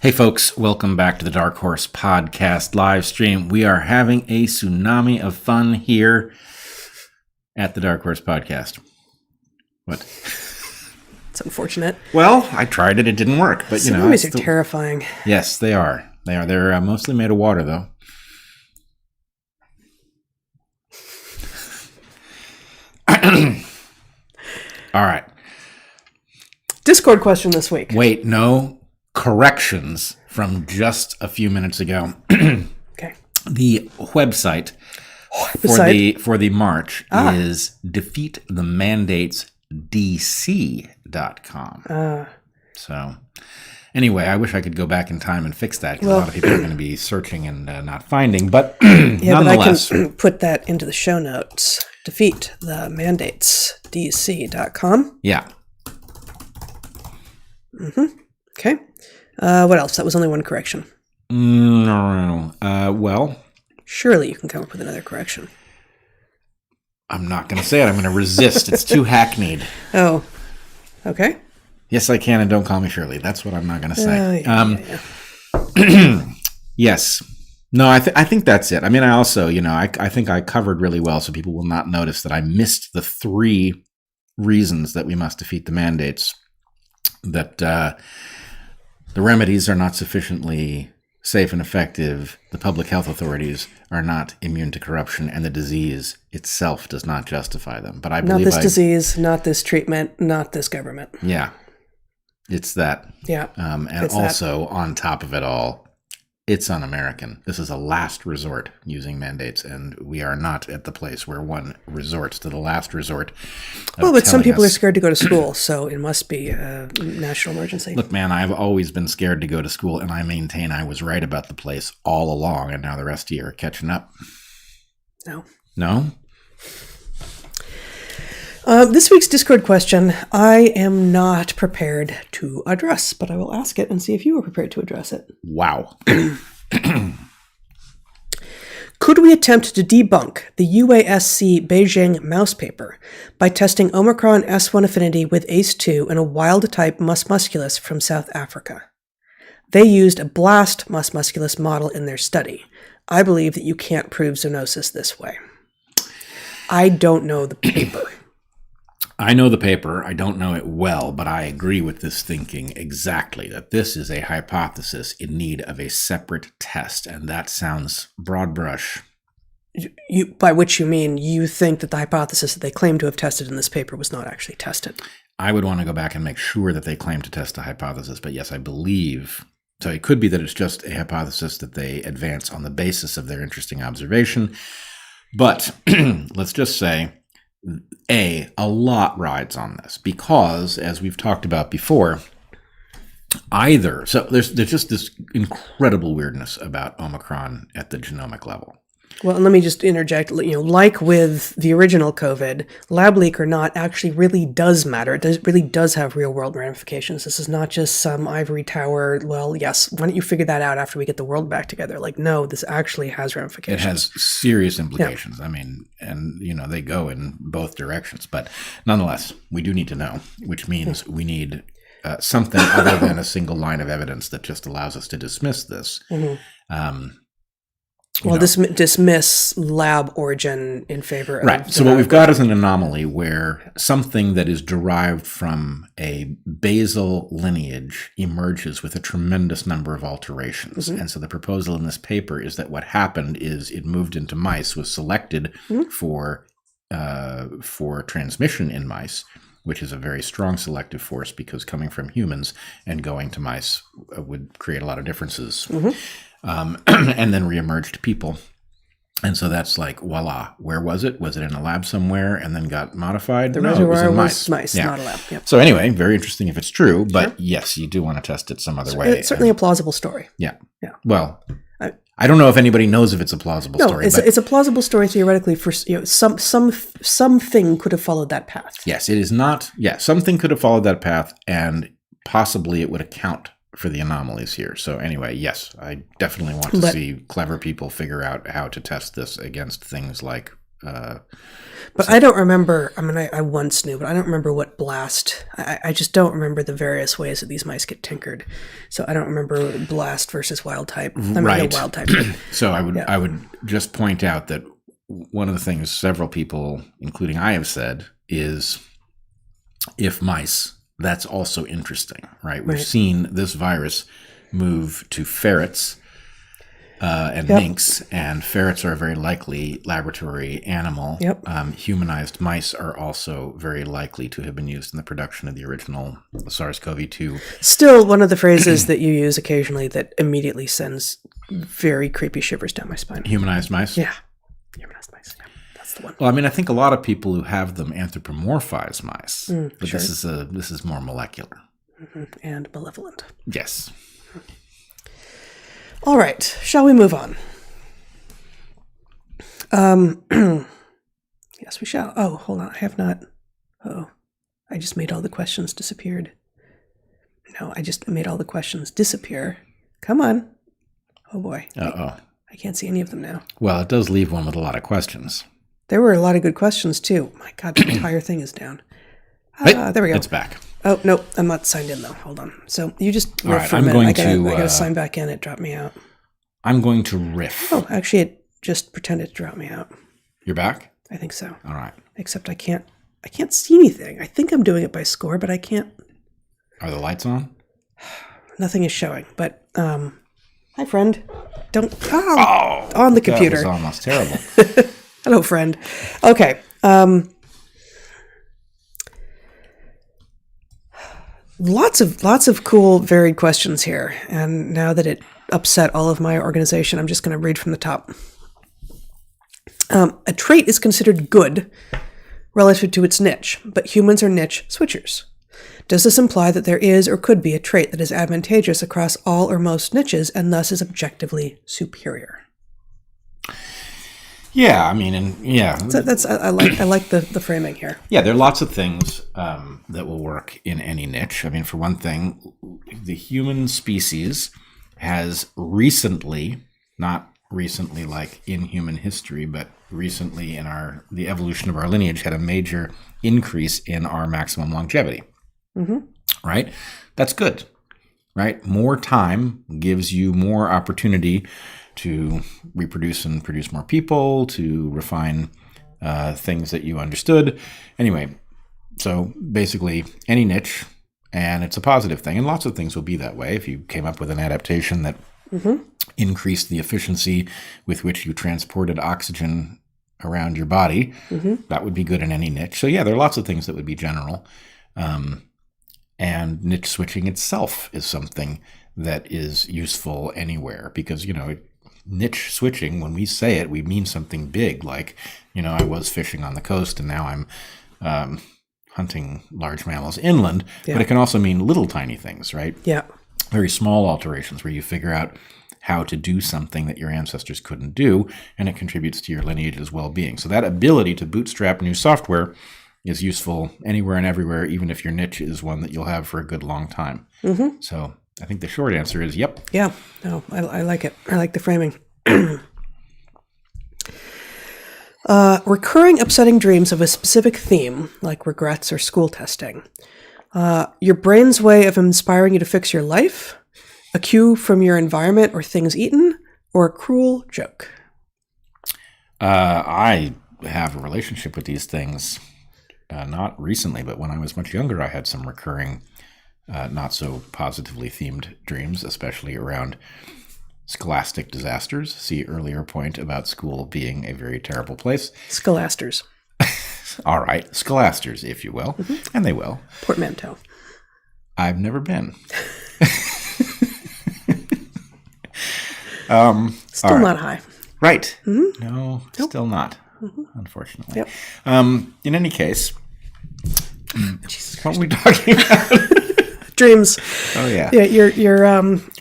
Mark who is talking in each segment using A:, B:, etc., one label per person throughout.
A: Hey folks, welcome back to the DarkHorse Podcast live stream. We are having a tsunami of fun here at the DarkHorse Podcast. What?
B: It's unfortunate.
A: Well, I tried it. It didn't work, but you know.
B: Tsunamis are terrifying.
A: Yes, they are. They're mostly made of water, though. All right.
B: Discord question this week.
A: Wait, no. Corrections from just a few minutes ago.
B: Okay.
A: The website for the march is defeatthemandatesdc.com. So anyway, I wish I could go back in time and fix that, because a lot of people are going to be searching and not finding, but nonetheless.
B: But I can put that into the show notes. Defeatthemandatesdc.com.
A: Yeah.
B: Okay. What else? That was only one correction.
A: No. Well.
B: Surely you can come up with another correction.
A: I'm not going to say it. I'm going to resist. It's too hackneyed.
B: Oh. Okay.
A: Yes, I can, and don't call me Shirley. That's what I'm not going to say.
B: Yeah.
A: Yes. No, I think that's it. I mean, I also, I think I covered really well, so people will not notice that I missed the 3 reasons that we must defeat the mandates. That the remedies are not sufficiently safe and effective, the public health authorities are not immune to corruption, and the disease itself does not justify them. But I believe
B: not this disease, not this treatment, not this government.
A: Yeah, it's that.
B: Yeah,
A: and also that. On top of it all, it's un-American. This is a last resort using mandates, and we are not at the place where one resorts to the last resort.
B: Well, but some people are scared to go to school, so it must be a national emergency.
A: Look, man, I've always been scared to go to school, and I maintain I was right about the place all along, and now the rest of you are catching up.
B: No? This week's Discord question, I am not prepared to address, but I will ask it and see if you are prepared to address it.
A: Wow.
B: Could we attempt to debunk the UASC Beijing mouse paper by testing Omicron S1 affinity with ACE2 in a wild type mus musculus from South Africa? They used a blast mus musculus model in their study. I believe that you can't prove zoonosis this way. I don't know the paper.
A: I know the paper. I don't know it well, but I agree with this thinking exactly, that this is a hypothesis in need of a separate test, and that sounds broad brush.
B: By which you mean you think that the hypothesis that they claim to have tested in this paper was not actually tested?
A: I would want to go back and make sure that they claim to test a hypothesis, but yes, I believe. So it could be that it's just a hypothesis that they advance on the basis of their interesting observation, but let's just say a lot rides on this, because, as we've talked about before, so there's just this incredible weirdness about Omicron at the genomic level.
B: Well, and let me just interject, like with the original COVID, lab leak or not actually really does matter. It really does have real world ramifications. This is not just some ivory tower, well, yes, why don't you figure that out after we get the world back together? No, this actually has ramifications.
A: It has serious implications. Yeah. I mean, and, they go in both directions. But nonetheless, we do need to know, which means we need something other than a single line of evidence that just allows us to dismiss this.
B: Mm-hmm. Dismiss lab origin in favor of...
A: Right. So what we've got is an anomaly where something that is derived from a basal lineage emerges with a tremendous number of alterations. Mm-hmm. And so the proposal in this paper is that what happened is it moved into mice, was selected for transmission in mice, which is a very strong selective force, because coming from humans and going to mice would create a lot of differences. Mm-hmm. And then reemerged people. And so that's like, voila. Where was it? Was it in a lab somewhere and then got modified?
B: No, it was in mice, yeah. Not a lab. Yep.
A: So anyway, very interesting if it's true, but yes, you do want to test it some other way.
B: It's certainly a plausible story.
A: Yeah. Well, I don't know if anybody knows if it's a plausible story.
B: No, it's a plausible story theoretically. For something could have followed that path.
A: Yes, it is not. Yeah, something could have followed that path, and possibly it would account for the anomalies here. So anyway, yes, I definitely want to see clever people figure out how to test this against things like... But
B: But I don't remember. I mean, I once knew, but I don't remember what blast. I just don't remember the various ways that these mice get tinkered. So I don't remember blast versus wild type. I mean,
A: Right.
B: no wild type.
A: So I would just point out that one of the things several people, including I, have said is, if mice, that's also interesting, right? We've seen this virus move to ferrets and minks, and ferrets are a very likely laboratory animal. Humanized mice are also very likely to have been used in the production of the original SARS-CoV-2.
B: Still one of the phrases that you use occasionally that immediately sends very creepy shivers down my spine.
A: Humanized mice?
B: Yeah. Humanized mice. Yeah, that's the one.
A: Well, I mean, I think a lot of people who have them anthropomorphize mice, but
B: sure.
A: this is more molecular.
B: And malevolent.
A: Yes.
B: All right, shall we move on? Yes, we shall. Oh, hold on. I have not. Oh, I just made all the questions disappeared. No, I just made all the questions disappear. Come on. Oh, boy.
A: Uh-oh.
B: I can't see any of them now.
A: Well, it does leave one with a lot of questions.
B: There were a lot of good questions, too. My God, the entire thing is down. There we go.
A: It's back.
B: Oh, no, I'm not signed in, though. Hold on. So you just
A: All
B: riff
A: right,
B: for a
A: I'm
B: minute.
A: going
B: I gotta
A: to
B: sign back in. It dropped me out.
A: I'm going to riff.
B: Oh, actually, it just pretended to drop me out.
A: You're back?
B: I think so.
A: All right.
B: Except I can't see anything. I think I'm doing it by score, but I can't.
A: Are the lights on?
B: Nothing is showing. But hi, friend. Don't on the computer.
A: That was almost terrible.
B: Hello, friend. Okay. Lots of cool, varied questions here. And now that it upset all of my organization, I'm just going to read from the top. A trait is considered good relative to its niche, but humans are niche switchers. Does this imply that there is or could be a trait that is advantageous across all or most niches and thus is objectively superior?
A: Yeah, I mean,
B: So I like the framing here.
A: Yeah, there are lots of things that will work in any niche. I mean, for one thing, the human species has recently, not recently like in human history, but recently in the evolution of our lineage, had a major increase in our maximum longevity. Right? That's good. Right? More time gives you more opportunity to reproduce and produce more people, to refine things that you understood. Anyway, so basically any niche, and it's a positive thing. And lots of things will be that way. If you came up with an adaptation that increased the efficiency with which you transported oxygen around your body, that would be good in any niche. So yeah, there are lots of things that would be general. And niche switching itself is something that is useful anywhere because, niche switching, when we say it, we mean something big, like, I was fishing on the coast and now I'm hunting large mammals inland, but it can also mean little tiny things, right?
B: Yeah.
A: Very small alterations where you figure out how to do something that your ancestors couldn't do, and it contributes to your lineage's well-being. So that ability to bootstrap new software is useful anywhere and everywhere, even if your niche is one that you'll have for a good long time. So I think the short answer is yep.
B: Yeah. No, I like it. I like the framing. Recurring upsetting dreams of a specific theme, like regrets or school testing. Your brain's way of inspiring you to fix your life, a cue from your environment or things eaten, or a cruel joke.
A: I have a relationship with these things. Not recently, but when I was much younger, I had some recurring, not so positively themed dreams, especially around scholastic disasters. See earlier point about school being a very terrible place.
B: Scholasters.
A: All right, scholasters, if you will, and they will.
B: Portmanteau.
A: I've never been.
B: Still not high.
A: Right. No, still not. Unfortunately.
B: Yep.
A: In any case, what were we talking about?
B: Dreams.
A: Oh yeah.
B: Yeah, you're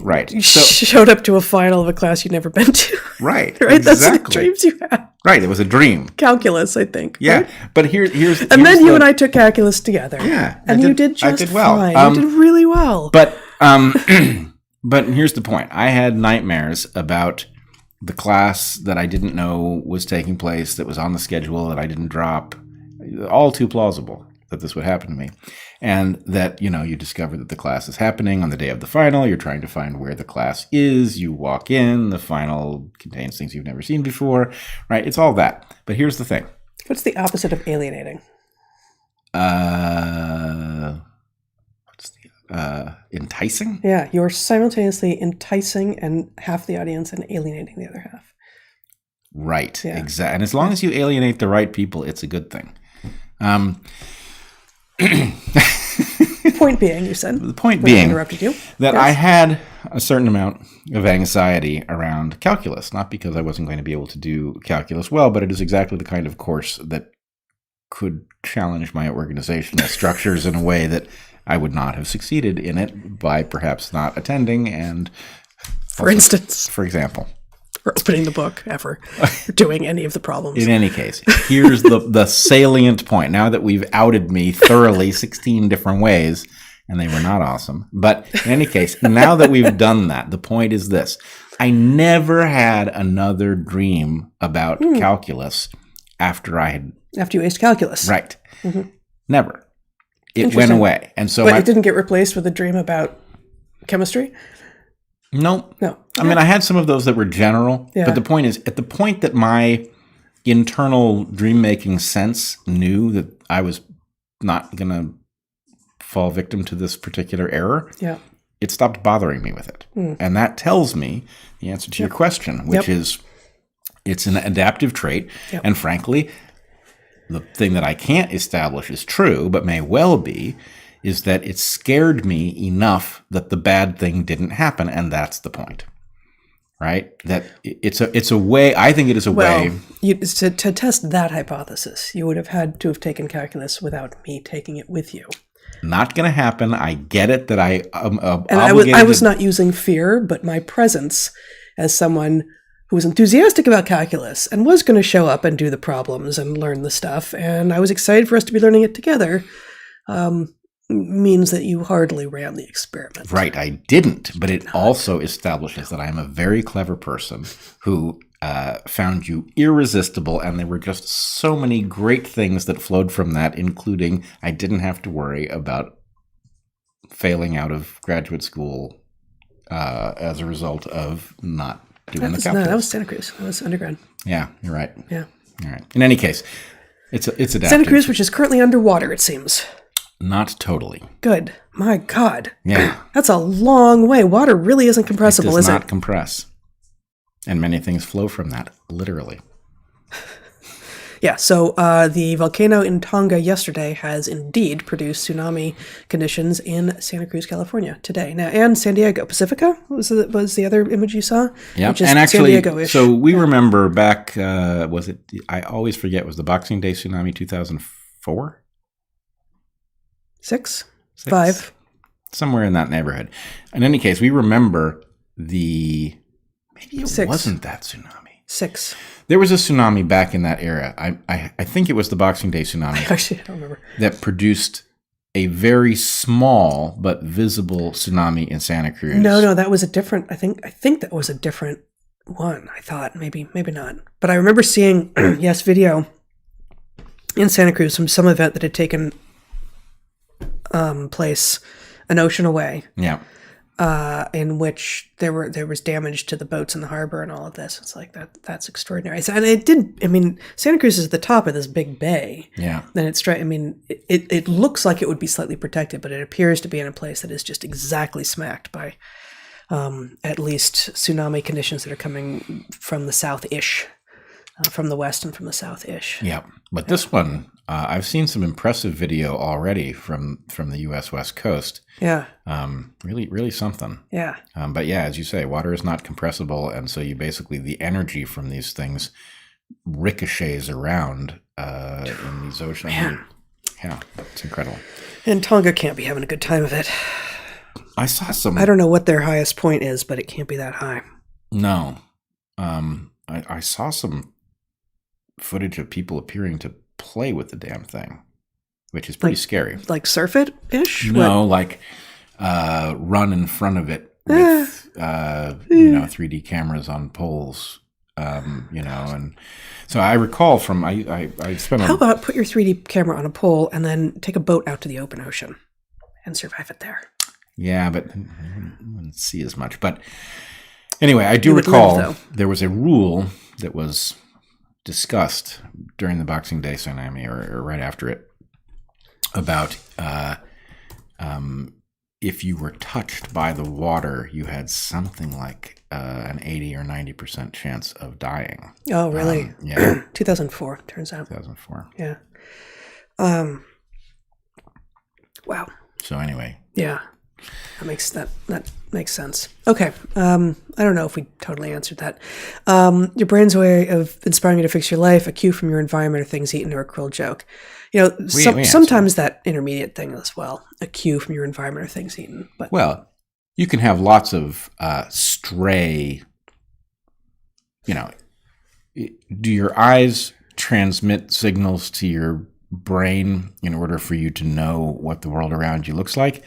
A: right.
B: You
A: So,
B: showed up to a final of a class you'd never been to.
A: right.
B: Right. That's the
A: Exactly.
B: dreams you had.
A: Right. It was a dream.
B: Calculus, I think.
A: Yeah.
B: Right?
A: But here's
B: And then you and I took calculus together.
A: Yeah.
B: And you did just
A: I did well.
B: fine. You did really well.
A: But but here's the point. I had nightmares about the class that I didn't know was taking place, that was on the schedule that I didn't drop, all too plausible that this would happen to me. And that, you discover that the class is happening on the day of the final. You're trying to find where the class is. You walk in. The final contains things you've never seen before, right? It's all that. But here's the thing.
B: What's the opposite of alienating?
A: Enticing?
B: Yeah, you're simultaneously enticing and half the audience and alienating the other half.
A: Right.
B: Yeah.
A: Exactly. And as long as you alienate the right people, it's a good thing.
B: Point being, you said.
A: The point being
B: I interrupted you.
A: that
B: Yes.
A: I had a certain amount of anxiety around calculus, not because I wasn't going to be able to do calculus well, but it is exactly the kind of course that could challenge my organizational structures in a way that I would not have succeeded in it by perhaps not attending and,
B: For instance,
A: for example.
B: or opening the book ever, or doing any of the problems.
A: In any case, here's the salient point. Now that we've outed me thoroughly 16 different ways, and they were not awesome. But in any case, now that we've done that, the point is this. I never had another dream about calculus after you
B: aced calculus.
A: Right. Mm-hmm. Never. It went away. And so
B: it didn't get replaced with a dream about chemistry?
A: No.
B: No.
A: I mean, I had some of those that were general, but the point is, at the point that my internal dream-making sense knew that I was not going to fall victim to this particular error, it stopped bothering me with it. And that tells me the answer to your question, which is it's an adaptive trait. And frankly, the thing that I can't establish is true, but may well be, is that it scared me enough that the bad thing didn't happen, and that's the point, right? That it's a way. I think it is a way.
B: To test that hypothesis, you would have had to have taken calculus without me taking it with you.
A: Not going to happen. I get it that I
B: and I was not using fear, but my presence as someone who was enthusiastic about calculus and was going to show up and do the problems and learn the stuff, and I was excited for us to be learning it together. Means that you hardly ran the experiment.
A: Right, I didn't, but it also establishes that I am a very clever person who found you irresistible, and there were just so many great things that flowed from that, including I didn't have to worry about failing out of graduate school as a result of not doing the calculus.
B: No, that was Santa Cruz. That was undergrad.
A: Yeah, you're right.
B: Yeah.
A: All right. In any case, it's adaptive.
B: Santa Cruz, which is currently underwater, it seems.
A: Not totally.
B: Good. My God.
A: Yeah.
B: That's a long way. Water really isn't compressible,
A: is it?
B: It
A: Does not compress. And many things flow from that, literally.
B: Yeah, so the volcano in Tonga yesterday has indeed produced tsunami conditions in Santa Cruz, California today. Now, and San Diego. Pacifica was the other image you saw?
A: Yeah,
B: which is
A: and actually,
B: San Diego-ish.
A: so we remember back, was it, I always forget, was the Boxing Day tsunami 2004?
B: 6? 5?
A: Somewhere in that neighborhood. In any case, we remember maybe it
B: 6.
A: wasn't that tsunami.
B: 6.
A: There was a tsunami back in that era. I think it was the Boxing Day tsunami.
B: Actually, I don't remember.
A: That produced a very small but visible tsunami in Santa Cruz.
B: No, that was a different, I think that was a different one. I thought, maybe not. But I remember seeing, video in Santa Cruz from some event that had taken place an ocean away.
A: Yeah.
B: In which there was damage to the boats in the harbor and all of this. It's like that's extraordinary. And it did. I mean, Santa Cruz is at the top of this big bay.
A: Yeah.
B: And it looks like it would be slightly protected, but it appears to be in a place that is just exactly smacked by at least tsunami conditions that are coming from the south-ish, from the west and from the south-ish.
A: Yeah. But this one, I've seen some impressive video already from the U.S. West Coast.
B: Yeah.
A: Really, really something.
B: Yeah.
A: But yeah, as you say, water is not compressible, and so you basically, the energy from these things ricochets around in these oceans.
B: Man.
A: Yeah, it's incredible.
B: And Tonga can't be having a good time of it.
A: I saw some.
B: I don't know what their highest point is, but it can't be that high.
A: No. I saw some footage of people appearing to play with the damn thing, which is pretty scary.
B: Like surf it-ish?
A: No, like run in front of it with 3D cameras on poles and so I recall from I spent.
B: How about put your 3D camera on a pole and then take a boat out to the open ocean and survive it there?
A: Yeah, but I wouldn't see as much. But anyway, I do recall there was a rule that was discussed during the Boxing Day tsunami or right after it about if you were touched by the water, you had something like an 80 or 90% chance of dying.
B: Oh, really?
A: Yeah.
B: 2004, turns out.
A: 2004.
B: Yeah. Wow.
A: So anyway.
B: Yeah. That makes sense. Okay. I don't know if we totally answered that. Your brain's way of inspiring you to fix your life, a cue from your environment, or things eaten, or a cruel joke. Sometimes that intermediate thing as well, a cue from your environment or things eaten. But
A: well, you can have lots of stray, do your eyes transmit signals to your brain in order for you to know what the world around you looks like?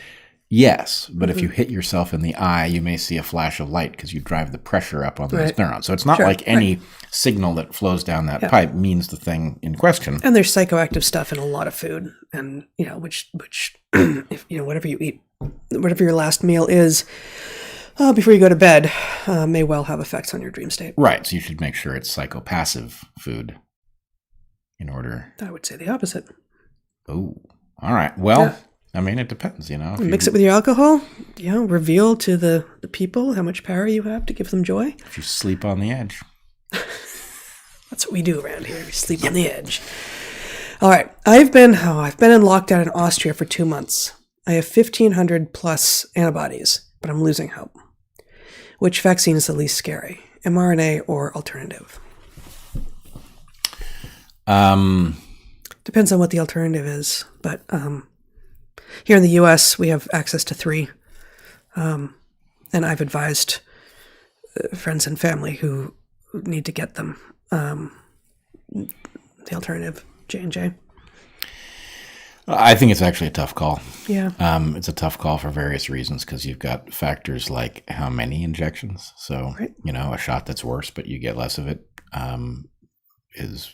A: Yes, but if you hit yourself in the eye, you may see a flash of light because you drive the pressure up on those neurons. So it's not like any signal that flows down that pipe means the thing in question.
B: And there's psychoactive stuff in a lot of food, and which if whatever you eat, whatever your last meal is, before you go to bed, may well have effects on your dream state.
A: Right. So you should make sure it's psychopassive food in order.
B: I would say the opposite.
A: Oh, all right. Well. I mean, it depends,
B: Mix it with your alcohol, reveal to the people how much power you have to give them joy.
A: If you sleep on the edge.
B: That's what we do around here. We sleep on the edge. All right. I've been in lockdown in Austria for 2 months. I have 1,500 plus antibodies, but I'm losing hope. Which vaccine is the least scary? mRNA or alternative? Depends on what the alternative is, but here in the U.S., we have access to 3, and I've advised friends and family who need to get them the alternative, J&J.
A: I think it's actually a tough call.
B: Yeah.
A: It's a tough call for various reasons because you've got factors like how many injections. So, a shot that's worse, but you get less of it is,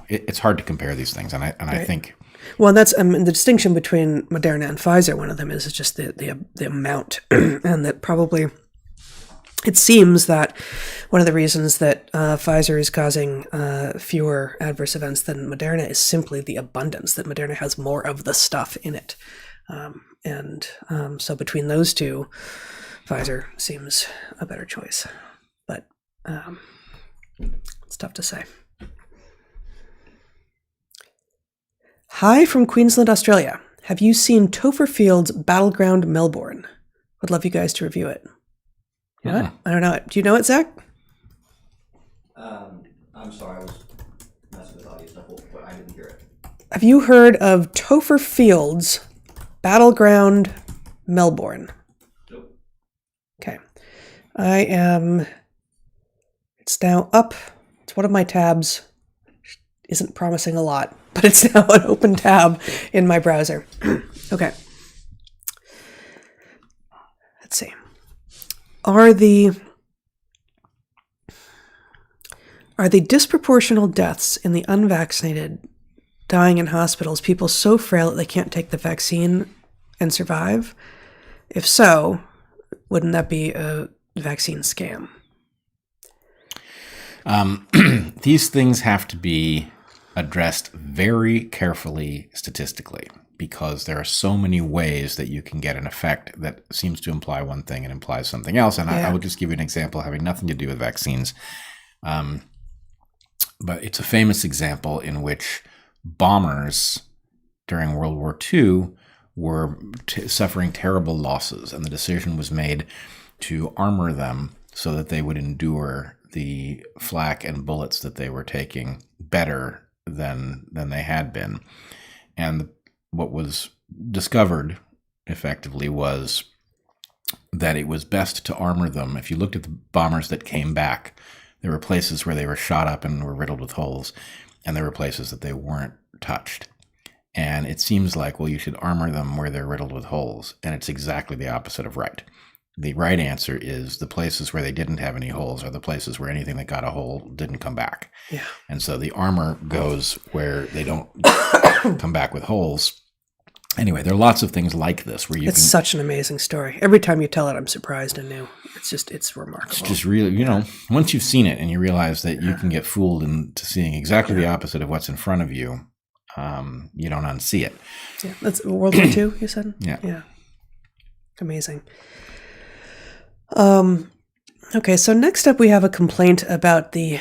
A: it's hard to compare these things. And I think...
B: Well, that's the distinction between Moderna and Pfizer. One of them is just the amount, and that probably it seems that one of the reasons that Pfizer is causing fewer adverse events than Moderna is simply the abundance, that Moderna has more of the stuff in it, so between those two, Pfizer seems a better choice, but it's tough to say. Hi from Queensland, Australia. Have you seen Topher Field's Battleground Melbourne? Would love you guys to review it. You know it? I don't know it. Do you know it, Zach?
C: I'm sorry, I was messing with audio stuff, but I didn't hear it.
B: Have you heard of Topher Field's Battleground Melbourne?
C: Nope.
B: Okay. It's now up. It's one of my tabs. Isn't promising a lot, but it's now an open tab in my browser. Okay. Let's see. Are the disproportional deaths in the unvaccinated dying in hospitals people so frail that they can't take the vaccine and survive? If so, wouldn't that be a vaccine scam?
A: These things have to be addressed very carefully statistically because there are so many ways that you can get an effect that seems to imply one thing and implies something else. And I will just give you an example having nothing to do with vaccines. But it's a famous example in which bombers during World War II were suffering terrible losses, and the decision was made to armor them so that they would endure the flak and bullets that they were taking better than they had been. And what was discovered effectively was that it was best to armor them. If you looked at the bombers that came back, there were places where they were shot up and were riddled with holes, and there were places that they weren't touched. And it seems like, well, you should armor them where they're riddled with holes, and it's exactly the opposite of right. The right answer is the places where they didn't have any holes are the places where anything that got a hole didn't come back.
B: Yeah.
A: And so the armor goes where they don't come back with holes. Anyway, there are lots of things like this where you
B: It's such an amazing story. Every time you tell it, I'm surprised and new. It's remarkable.
A: It's just really, once you've seen it and you realize that you can get fooled into seeing exactly the opposite of what's in front of you, you don't unsee it.
B: Yeah, that's World War II, you said?
A: Yeah.
B: Yeah. Amazing. Okay, so next up we have a complaint about the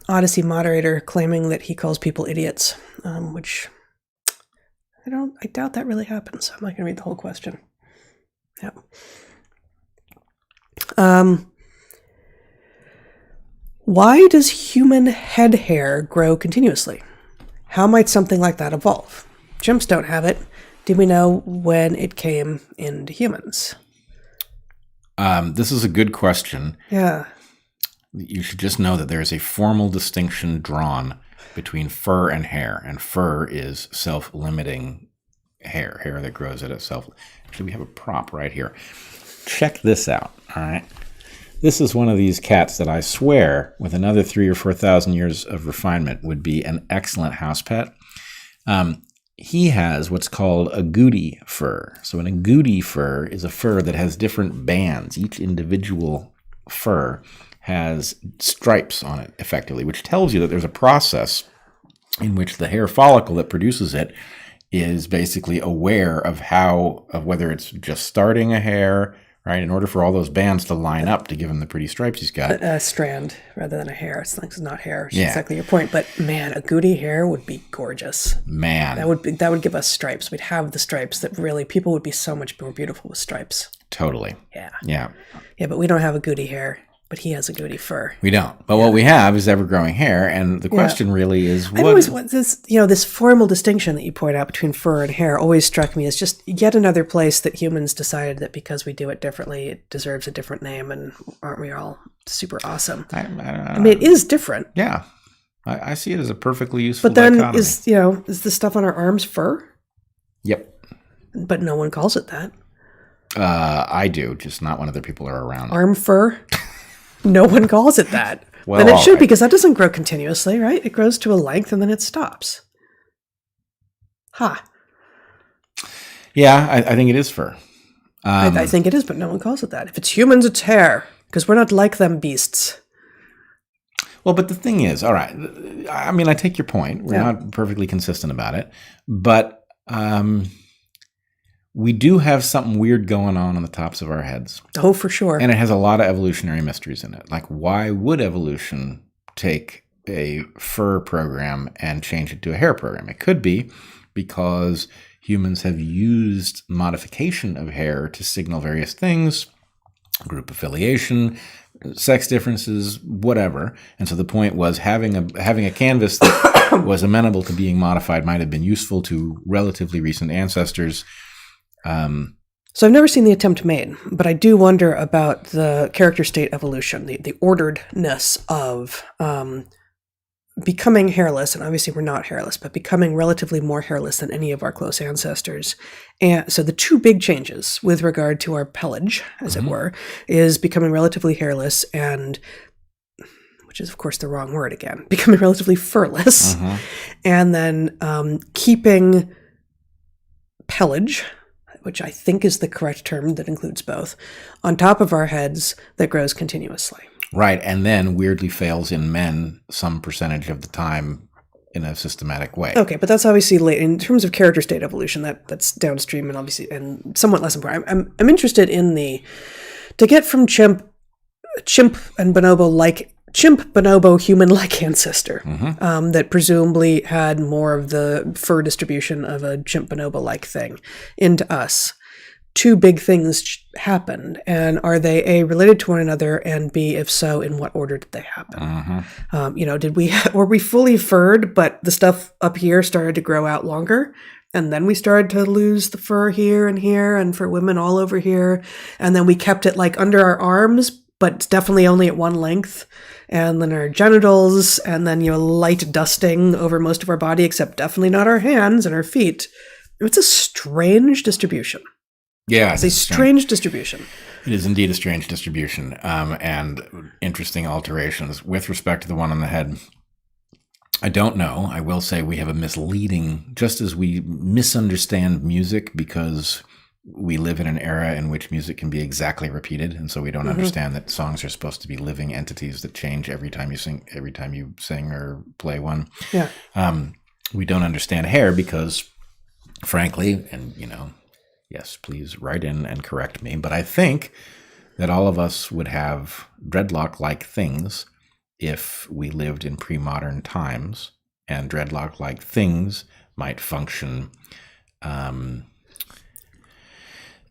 B: Odyssey moderator claiming that he calls people idiots, which I doubt that really happens. I'm not going to read the whole question. Yeah. Why does human head hair grow continuously? How might something like that evolve? Chimps don't have it. Do we know when it came into humans?
A: This is a good question.
B: Yeah.
A: You should just know that there is a formal distinction drawn between fur and hair, and fur is self-limiting hair that grows at itself. Actually, we have a prop right here. Check this out, all right? This is one of these cats that I swear, with another 3,000 or 4,000 years of refinement, would be an excellent house pet. He has what's called agouti fur. So an agouti fur is a fur that has different bands. Each individual fur has stripes on it, effectively, which tells you that there's a process in which the hair follicle that produces it is basically aware of whether it's just starting a hair, right? In order for all those bands to line up to give him the pretty stripes he's got.
B: A strand rather than a hair. It's not hair. It's
A: Yeah.
B: exactly your point. But man, agouti hair would be gorgeous.
A: Man.
B: That would give us stripes. We'd have the stripes that really people would be so much more beautiful with stripes.
A: Totally.
B: Yeah.
A: Yeah.
B: Yeah, but we don't have agouti hair. But he has agouti fur.
A: We don't. But what we have is ever-growing hair, and the question really is
B: I always want this formal distinction that you point out between fur and hair always struck me as just yet another place that humans decided that because we do it differently, it deserves a different name, and aren't we all super awesome? I mean, it is different.
A: Yeah. I see it as a perfectly useful
B: But then
A: dichotomy.
B: is the stuff on our arms fur?
A: Yep.
B: But no one calls it that.
A: I do, just not when other people are around.
B: Arm fur? No one calls it that.
A: Well,
B: and it should
A: right.
B: because that doesn't grow continuously, right? It grows to a length and then it stops. Yeah,
A: I think it is fur.
B: I think it is, but no one calls it that. If it's humans, it's hair, because we're not like them beasts.
A: Well, but the thing is, all right, I mean, I take your point. We're not perfectly consistent about it, but we do have something weird going on the tops of our heads.
B: Oh, for sure.
A: And it has a lot of evolutionary mysteries in it. Like, why would evolution take a fur program and change it to a hair program? It could be because humans have used modification of hair to signal various things, group affiliation, sex differences, whatever. And so the point was having a canvas that was amenable to being modified might have been useful to relatively recent ancestors.
B: So I've never seen the attempt made, but I do wonder about the character state evolution, the orderedness of becoming hairless, and obviously we're not hairless, but becoming relatively more hairless than any of our close ancestors. And so the two big changes with regard to our pelage, as it were, is becoming relatively hairless and, which is of course the wrong word again, becoming relatively furless, and then keeping pelage, which I think is the correct term that includes both, on top of our heads that grows continuously.
A: Right, and then weirdly fails in men some percentage of the time in a systematic way.
B: Okay, but that's obviously late in terms of character state evolution. That's downstream and obviously and somewhat less important. I'm interested in to get from chimp and bonobo human-like ancestor that presumably had more of the fur distribution of a chimp bonobo-like thing into us. Two big things happened, and are they A, related to one another, and B, if so, in what order did they happen? Were we fully furred, but the stuff up here started to grow out longer, and then we started to lose the fur here, and for women all over here, and then we kept it like under our arms, but definitely only at one length, and then our genitals, and then light dusting over most of our body, except definitely not our hands and our feet. It's a strange distribution.
A: Yeah,
B: It's a strange distribution.
A: It is indeed a strange distribution, and interesting alterations. With respect to the one on the head, I don't know. I will say we have a misleading, just as we misunderstand music because we live in an era in which music can be exactly repeated, and so we don't understand that songs are supposed to be living entities that change every time you sing or play one.
B: Yeah.
A: We don't understand hair because, frankly, and yes, please write in and correct me, but I think that all of us would have dreadlock-like things if we lived in pre-modern times, and dreadlock-like things might function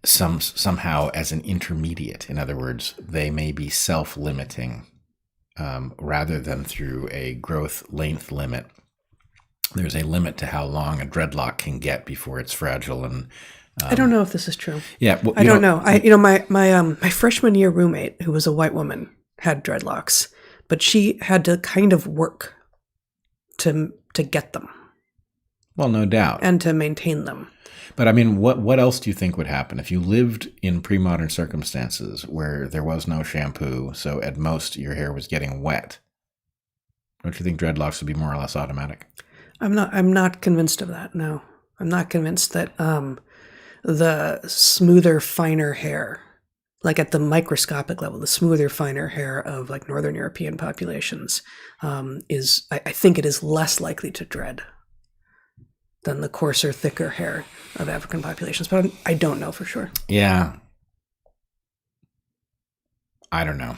A: somehow as an intermediate. In other words, they may be self-limiting rather than through a growth length limit. There's a limit to how long a dreadlock can get before it's fragile. And
B: I don't know if this is true.
A: Yeah, well,
B: I don't know. My freshman year roommate, who was a white woman, had dreadlocks, but she had to kind of work to get them.
A: Well, no doubt.
B: And to maintain them.
A: But I mean, what else do you think would happen if you lived in pre-modern circumstances where there was no shampoo, so at most your hair was getting wet? Don't you think dreadlocks would be more or less automatic?
B: I'm not convinced of that. No, I'm not convinced that the smoother, finer hair, like at the microscopic level, the smoother, finer hair of like Northern European populations is, I think it is less likely to dread than the coarser, thicker hair of African populations. But I don't know for sure.
A: Yeah. I don't know.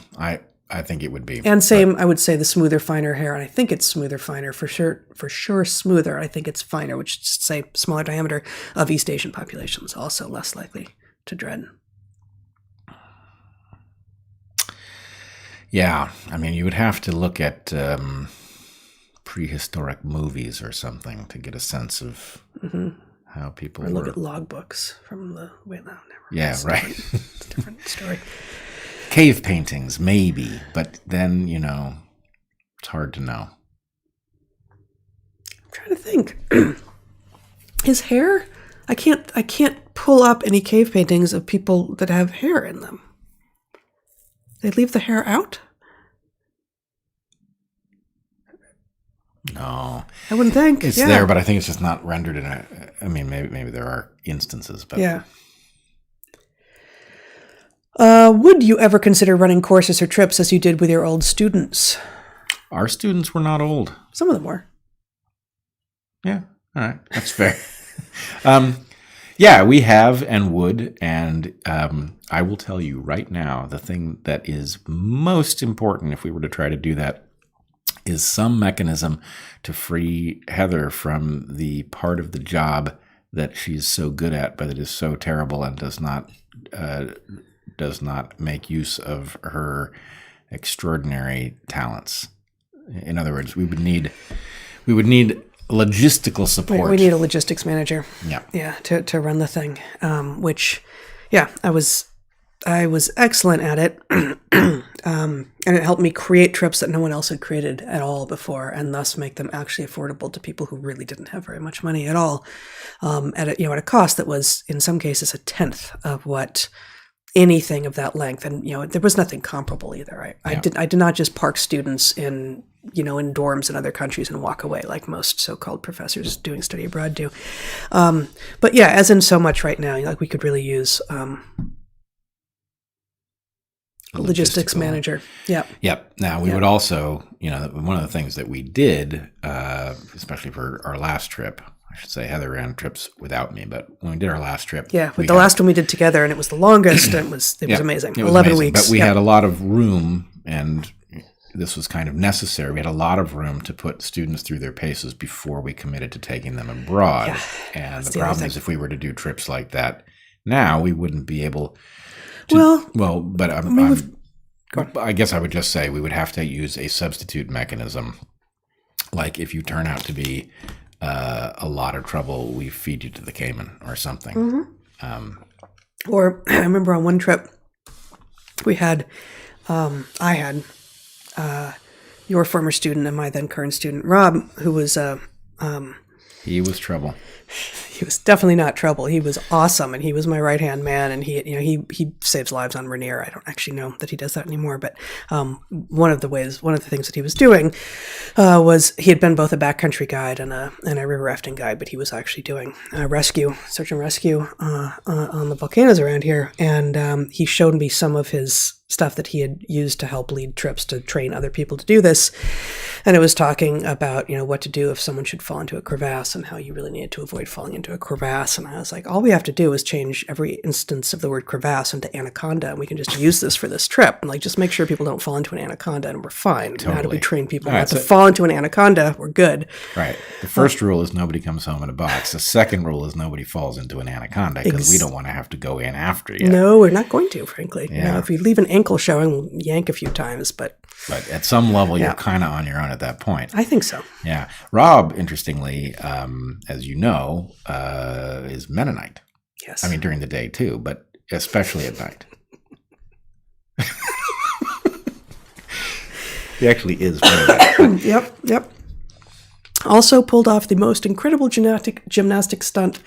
A: I think it would be.
B: And same, I would say the smoother, finer hair, and I think it's smoother, finer, for sure smoother. I think it's finer, which is to say smaller diameter of East Asian populations, also less likely to dread.
A: Yeah, I mean, you would have to look at prehistoric movies or something to get a sense of how people
B: or look
A: were.
B: at logbooks from the never.
A: Yeah,
B: it's
A: right.
B: It's a different story.
A: Cave paintings, maybe, but then it's hard to know.
B: I'm trying to think. His hair, I can't pull up any cave paintings of people that have hair in them. They leave the hair out?
A: No,
B: I wouldn't think.
A: it's there, but I think it's just not rendered in a. I mean, maybe there are instances, but
B: Yeah. Would you ever consider running courses or trips as you did with your old students?
A: Our students were not old.
B: Some of them were.
A: Yeah, all right, that's fair. Yeah, we have and would, and I will tell you right now, the thing that is most important if we were to try to do that is some mechanism to free Heather from the part of the job that she's so good at, but it is so terrible and does not make use of her extraordinary talents. In other words, we would need logistical support.
B: We need a logistics manager.
A: Yeah,
B: to run the thing. Which, yeah, I was excellent at it, and it helped me create trips that no one else had created at all before, and thus make them actually affordable to people who really didn't have very much money at all, at a cost that was in some cases a tenth of what anything of that length. And there was nothing comparable either. I did not just park students in dorms in other countries and walk away like most so-called professors doing study abroad do. But yeah, as in so much right now, like we could really use a logistics manager. Yep.
A: Now we would also, one of the things that we did, especially for our last trip, I should say Heather ran trips without me, but when we did our last trip,
B: last one we did together, and it was the longest. It was amazing.
A: It was
B: 11
A: amazing.
B: weeks.
A: But we had a lot of room, and this was kind of necessary. We had a lot of room to put students through their paces before we committed to taking them abroad.
B: Yeah,
A: and the problem is, if we were to do trips like that now, we wouldn't be able to. I guess I would just say we would have to use a substitute mechanism. Like if you turn out to be a lot of trouble, we feed you to the Cayman or something.
B: Or I remember on one trip we had, I had your former student and my then current student, Rob, who was
A: he was trouble.
B: He was definitely not trouble. He was awesome, and he was my right-hand man, and he saves lives on Rainier. I don't actually know that he does that anymore, but one of the things that he was doing was he had been both a backcountry guide and a river rafting guide, but he was actually doing search and rescue on the volcanoes around here, and he showed me some of his stuff that he had used to help lead trips to train other people to do this. And it was talking about, what to do if someone should fall into a crevasse and how you really needed to avoid falling into a crevasse. And I was like, all we have to do is change every instance of the word crevasse into anaconda, and we can just use this for this trip. And just make sure people don't fall into an anaconda, and we're fine.
A: Totally.
B: How do we train people not to fall into an anaconda? We're good.
A: Right. The first rule is nobody comes home in a box. The second rule is nobody falls into an anaconda, because we don't want to have to go in after you.
B: No, we're not going to, frankly.
A: Yeah.
B: If we leave an ankle showing, we'll yank a few times, but
A: at some level, you're kind of on your own at that point.
B: I think so.
A: Yeah. Rob, interestingly, as you know, is Mennonite.
B: Yes.
A: I mean, during the day too, but especially at night. He actually is Mennonite.
B: Yep. Also pulled off the most incredible gymnastic stunt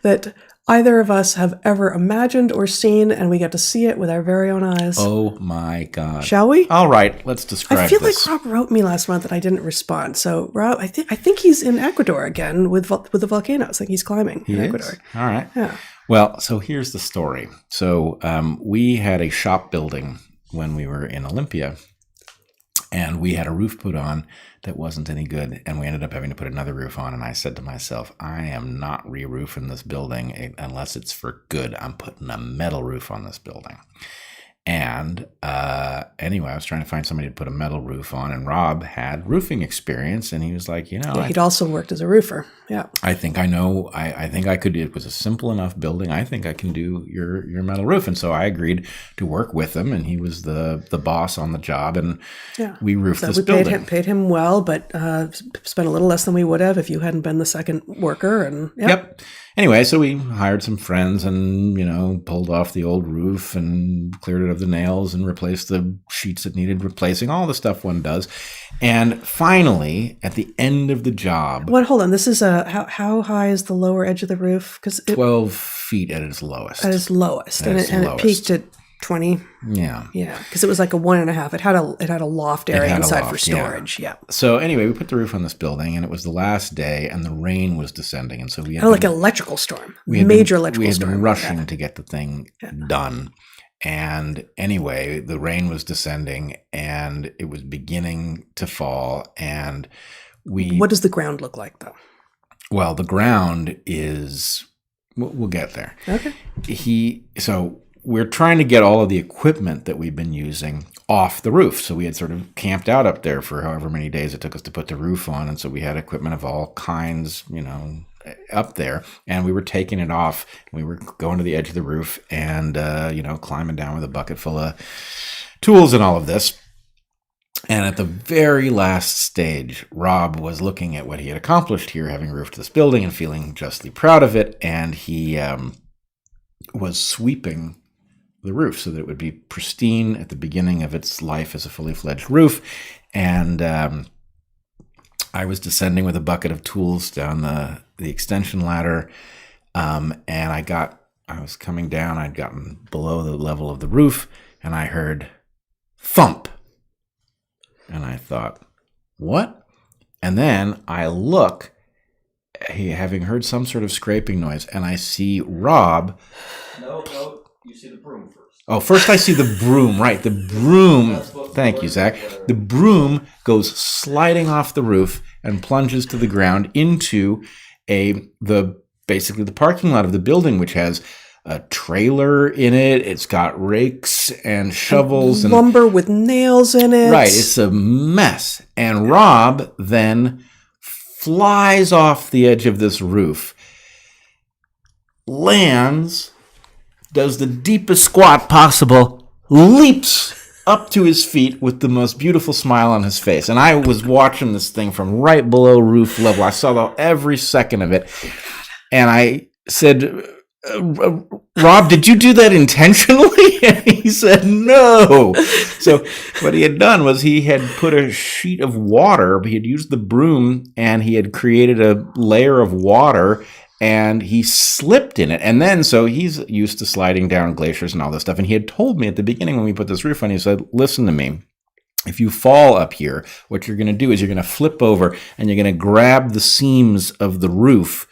B: that either of us have ever imagined or seen, and we got to see it with our very own eyes.
A: Oh my God.
B: Shall we?
A: All right, let's describe
B: I feel
A: this.
B: like Rob wrote me last month and I didn't respond. So Rob, I think he's in Ecuador again with the volcanoes. Like he's climbing in Ecuador.
A: All right.
B: Yeah.
A: Well, so here's the story. So we had a shop building when we were in Olympia, and we had a roof put on that wasn't any good, and we ended up having to put another roof on. And I said to myself, I am not re-roofing this building unless it's for good. I'm putting a metal roof on this building. And anyway, I was trying to find somebody to put a metal roof on, and Rob had roofing experience, and he was like,
B: he'd also worked as a roofer. Yeah.
A: I think I know. I think I could. It was a simple enough building. I think I can do your metal roof. And so I agreed to work with him, and he was the boss on the job, and we roofed this building.
B: Paid him well, but spent a little less than we would have if you hadn't been the second worker. And
A: Yep. Anyway, so we hired some friends and, pulled off the old roof and cleared it of the nails and replaced the sheets that needed replacing, all the stuff one does. And finally, at the end of the job...
B: Hold on. This is how high is the lower edge of the roof?
A: 12 feet at its lowest.
B: At its lowest. And it peaked at 20.
A: Yeah.
B: Yeah. Because it was like a 1.5. It had a loft area inside for storage. Yeah.
A: So anyway, we put the roof on this building, and it was the last day, and the rain was descending. And so we had
B: like an electrical storm. Major electrical storm.
A: We had been rushing to get the thing done. And anyway, the rain was descending, and it was beginning to fall. And
B: what does the ground look like, though?
A: Well, the ground is... We'll get there.
B: Okay.
A: So we're trying to get all of the equipment that we've been using off the roof. So we had sort of camped out up there for however many days it took us to put the roof on. And so we had equipment of all kinds, up there. And we were taking it off. We were going to the edge of the roof and, climbing down with a bucket full of tools and all of this. And at the very last stage, Rob was looking at what he had accomplished here, having roofed this building and feeling justly proud of it. And he was sweeping the roof so that it would be pristine at the beginning of its life as a fully fledged roof. And I was descending with a bucket of tools down the extension ladder. And I was coming down. I'd gotten below the level of the roof, and I heard thump. And I thought, what? And then I look, having heard some sort of scraping noise, and I see Rob.
C: No, you see the broom first.
A: Oh, first I see the broom, right. The broom, thank you, Zach. The broom goes sliding off the roof and plunges to the ground into basically the parking lot of the building, which has a trailer in it. It's got rakes and shovels and
B: lumber with nails in it.
A: Right. It's a mess. And Rob then flies off the edge of this roof, lands, does the deepest squat possible, leaps up to his feet with the most beautiful smile on his face. And I was watching this thing from right below roof level. I saw every second of it. And I said, Rob, did you do that intentionally? And he said, no. So what he had done was he had put a sheet of water, he had used the broom, and he had created a layer of water and he slipped in it. And then, so he's used to sliding down glaciers and all this stuff. And he had told me at the beginning when we put this roof on, he said, listen to me. If you fall up here, what you're going to do is you're going to flip over and you're going to grab the seams of the roof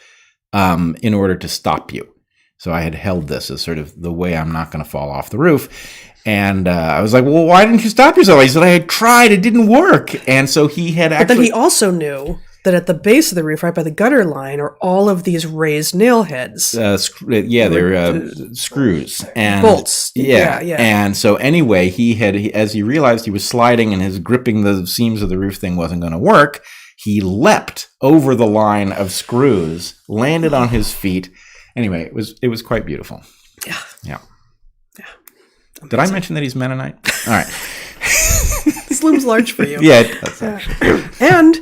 A: in order to stop you. So I had held this as sort of the way I'm not going to fall off the roof. And I was like, well, why didn't you stop yourself? He said, I had tried. It didn't work. And so he had actually...
B: But then he also knew that at the base of the roof, right by the gutter line, are all of these raised nail heads.
A: They're screws. And
B: bolts. Yeah.
A: And so anyway, as he realized he was sliding and his gripping the seams of the roof thing wasn't going to work, he leapt over the line of screws, landed on his feet. Anyway, it was quite beautiful. Yeah. Did I mention that he's Mennonite? All right.
B: This looms large for you.
A: Yeah, it does actually.
B: And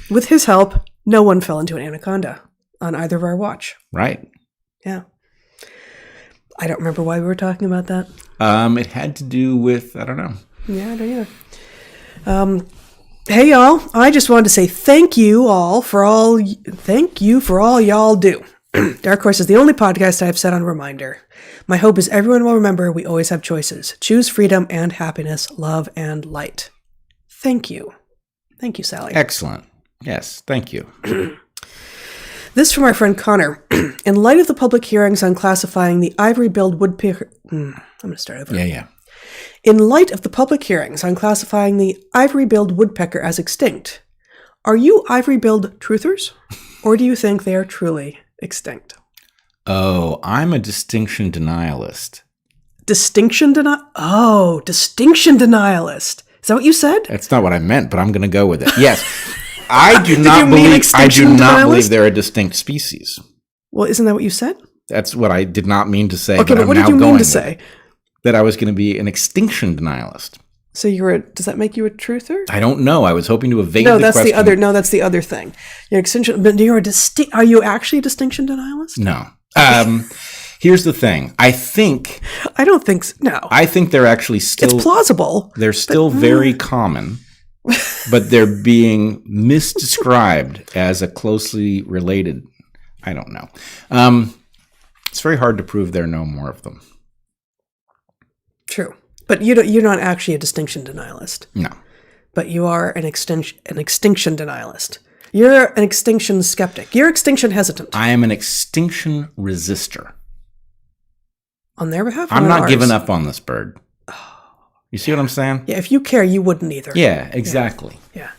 B: with his help, no one fell into an anaconda on either of our watch.
A: Right.
B: Yeah. I don't remember why we were talking about that.
A: It had to do with, I don't know.
B: Yeah, I don't either. Hey, y'all. I just wanted to say thank you for all y'all do. Dark Horse is the only podcast I have set on reminder. My hope is everyone will remember we always have choices. Choose freedom and happiness, love and light. Thank you. Thank you, Sally.
A: Excellent. Yes, thank you.
B: This from our friend Connor. In light of the public hearings on classifying the ivory-billed woodpecker... I'm going to start over.
A: Yeah.
B: In light of the public hearings on classifying the ivory-billed woodpecker as extinct, are you ivory-billed truthers? Or do you think they are truly extinct?
A: Oh, I'm a distinction denialist.
B: Distinction denialist. Is that what you said?
A: That's not what I meant, but I'm going to go with it. Yes. I do not believe they're a distinct species.
B: Well, isn't that what you said?
A: That's what I did not mean to say.
B: Okay, but what did you mean to say?
A: That I was going to be an extinction denialist.
B: So does that make you a truther?
A: I don't know. I was hoping to evade the question.
B: That's the other thing. You're extinction, but are you actually a distinction denialist?
A: No. Here's the thing. I don't think so.
B: No.
A: I think they're actually still...
B: It's plausible.
A: They're still very common, but they're being misdescribed as a closely related... I don't know. It's very hard to prove there are no more of them.
B: True. But you're not actually a distinction denialist.
A: No.
B: But you are an extinction denialist. You're an extinction skeptic. You're extinction hesitant.
A: I am an extinction resistor.
B: On their behalf?
A: I'm not giving up on this bird. You see what I'm saying?
B: Yeah, if you care, you wouldn't either.
A: Yeah, exactly.
B: Yeah.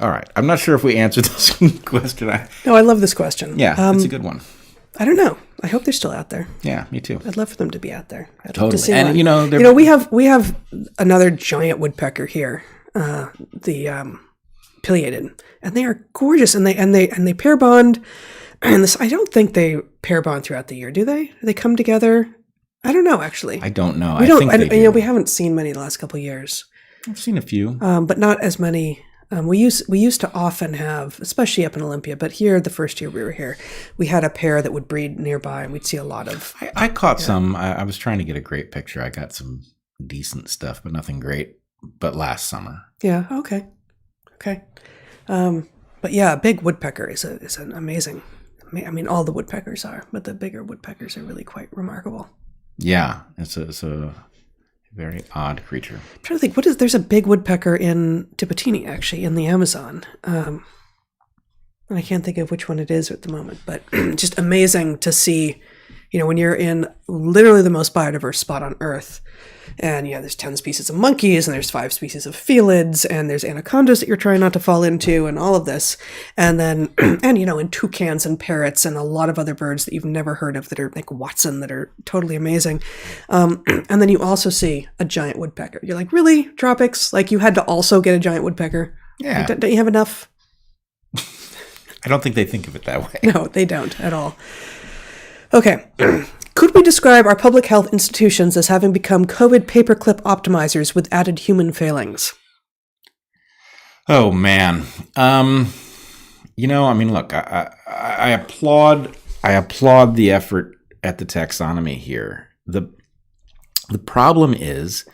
A: All right. I'm not sure if we answered this question.
B: No, I love this question.
A: Yeah, it's a good one.
B: I don't know. I hope they're still out there.
A: Yeah, me too.
B: I'd love for them to be out there.
A: Totally. And
B: we have another giant woodpecker here, the pileated, and they are gorgeous, and they pair bond. And I don't think they pair bond throughout the year, do they? Do they come together? I don't know, actually.
A: I don't know.
B: We haven't seen many the last couple of years.
A: I've seen a few,
B: but not as many. We used to often have, especially up in Olympia, but here the first year we were here, we had a pair that would breed nearby, and we'd see a lot of.
A: I caught some. I was trying to get a great picture. I got some decent stuff, but nothing great. But last summer.
B: Yeah. Okay. But yeah, a big woodpecker is an amazing. I mean, all the woodpeckers are, but the bigger woodpeckers are really quite remarkable.
A: Yeah, it's a very odd creature.
B: I'm trying to think, there's a big woodpecker in Tipitini, actually, in the Amazon. And I can't think of which one it is at the moment, but just amazing to see, when you're in literally the most biodiverse spot on Earth. And there's 10 species of monkeys, and there's 5 species of felids, and there's anacondas that you're trying not to fall into, and all of this. And then, and toucans and parrots and a lot of other birds that you've never heard of that are like Watson, that are totally amazing. And then you also see a giant woodpecker. You're like, really? Tropics? Like, you had to also get a giant woodpecker?
A: Yeah.
B: Don't you have enough?
A: I don't think they think of it that way.
B: No, they don't at all. Okay. Could we describe our public health institutions as having become COVID paperclip optimizers with added human failings?
A: Oh, man. Look, I applaud the effort at the taxonomy here. The problem is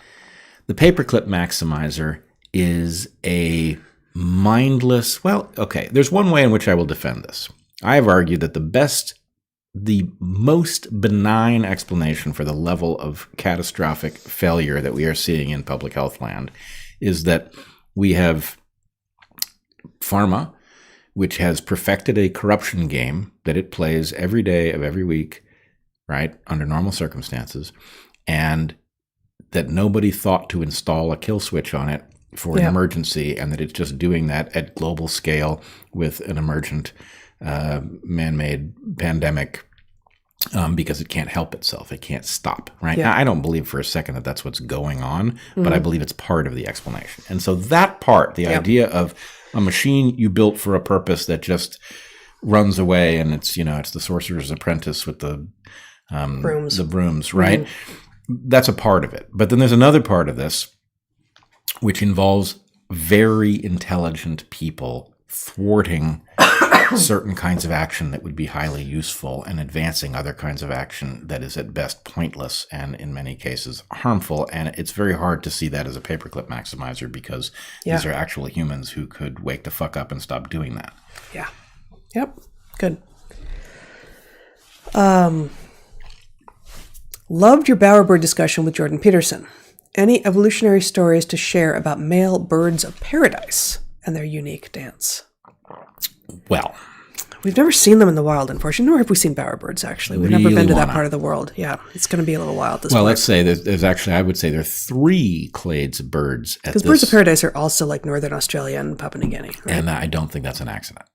A: the paperclip maximizer is a mindless. Well, okay, there's one way in which I will defend this. I have argued that the most benign explanation for the level of catastrophic failure that we are seeing in public health land is that we have pharma, which has perfected a corruption game that it plays every day of every week, right, under normal circumstances, and that nobody thought to install a kill switch on it for an emergency, and that it's just doing that at global scale with an emergent man-made pandemic because it can't help itself. It can't stop, right?
B: Yeah.
A: Now, I don't believe for a second that that's what's going on, but I believe it's part of the explanation. And so that part, the idea of a machine you built for a purpose that just runs away, and it's, it's the sorcerer's apprentice with the brooms, right? That's a part of it. But then there's another part of this which involves very intelligent people thwarting certain kinds of action that would be highly useful and advancing other kinds of action that is at best pointless and in many cases harmful. And it's very hard to see that as a paperclip maximizer because these are actual humans who could wake the fuck up and stop doing that.
B: Yeah. Yep. Good. Loved your bowerbird discussion with Jordan Peterson. Any evolutionary stories to share about male birds of paradise and their unique dance?
A: Well,
B: we've never seen them in the wild, unfortunately, nor have we seen bowerbirds, actually. We've never been to that part of the world. Yeah, it's going to be a little wild this point.
A: Let's say there's actually, I would say there are 3 clades of birds at this.
B: Because birds of paradise are also like Northern Australia and Papua New Guinea, right?
A: And I don't think that's an accident.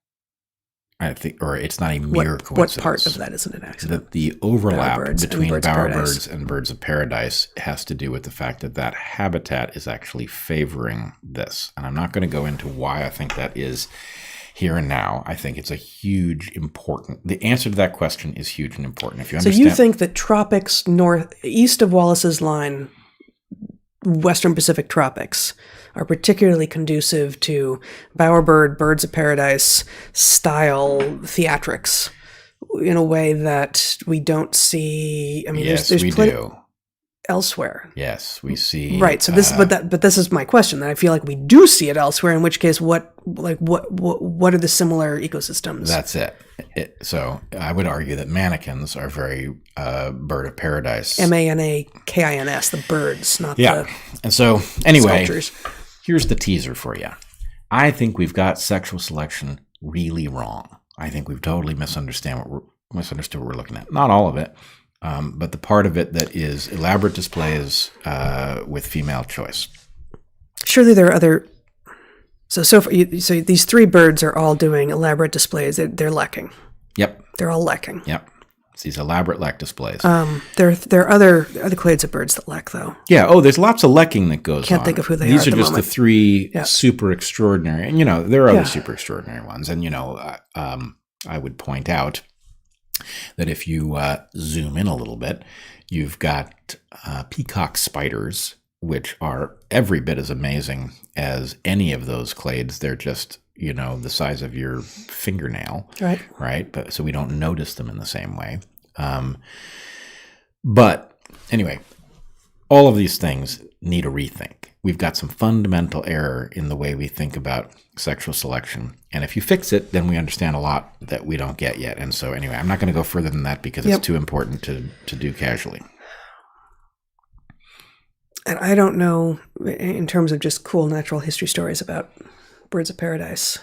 A: I think, or it's not a mere coincidence.
B: What part of that isn't an accident?
A: That the overlap between
B: bowerbirds
A: and birds of paradise has to do with the fact that habitat is actually favoring this. And I'm not going to go into why I think that is here and now. I think it's the answer to that question is huge and important. If you understand.
B: So you think that tropics east of Wallace's line, Western Pacific tropics, are particularly conducive to bowerbird, birds of paradise style theatrics in a way that we don't see. I mean,
A: yes,
B: there's
A: we
B: plenty
A: do.
B: Elsewhere.
A: Yes, we see.
B: Right. So but this is my question. That I feel like we do see it elsewhere. In which case, what are the similar ecosystems?
A: That's it. So I would argue that manakins are very bird of paradise.
B: MANAKINS, the birds, not the
A: And so anyway,
B: sculptures.
A: Here's the teaser for you. I think we've got sexual selection really wrong. I think we've totally misunderstood what we're looking at. Not all of it. But the part of it that is elaborate displays with female choice.
B: Surely there are other. So these 3 birds are all doing elaborate displays. They're lekking.
A: Yep.
B: They're all lekking.
A: Yep. It's these elaborate lek displays.
B: There are other clades of birds that lek, though.
A: Yeah. Oh, there's lots of lekking that goes on.
B: Can't think of who they
A: These
B: are.
A: These are just
B: moment.
A: the 3 super extraordinary. And, there are other super extraordinary ones. And, I would point out that if you zoom in a little bit, you've got peacock spiders, which are every bit as amazing as any of those clades. They're just, the size of your fingernail. Right. But so we don't notice them in the same way. But anyway, all of these things need a rethink. We've got some fundamental error in the way we think about sexual selection. And if you fix it, then we understand a lot that we don't get yet. And so anyway, I'm not going to go further than that because it's too important to do casually.
B: And I don't know, in terms of just cool natural history stories about birds of paradise,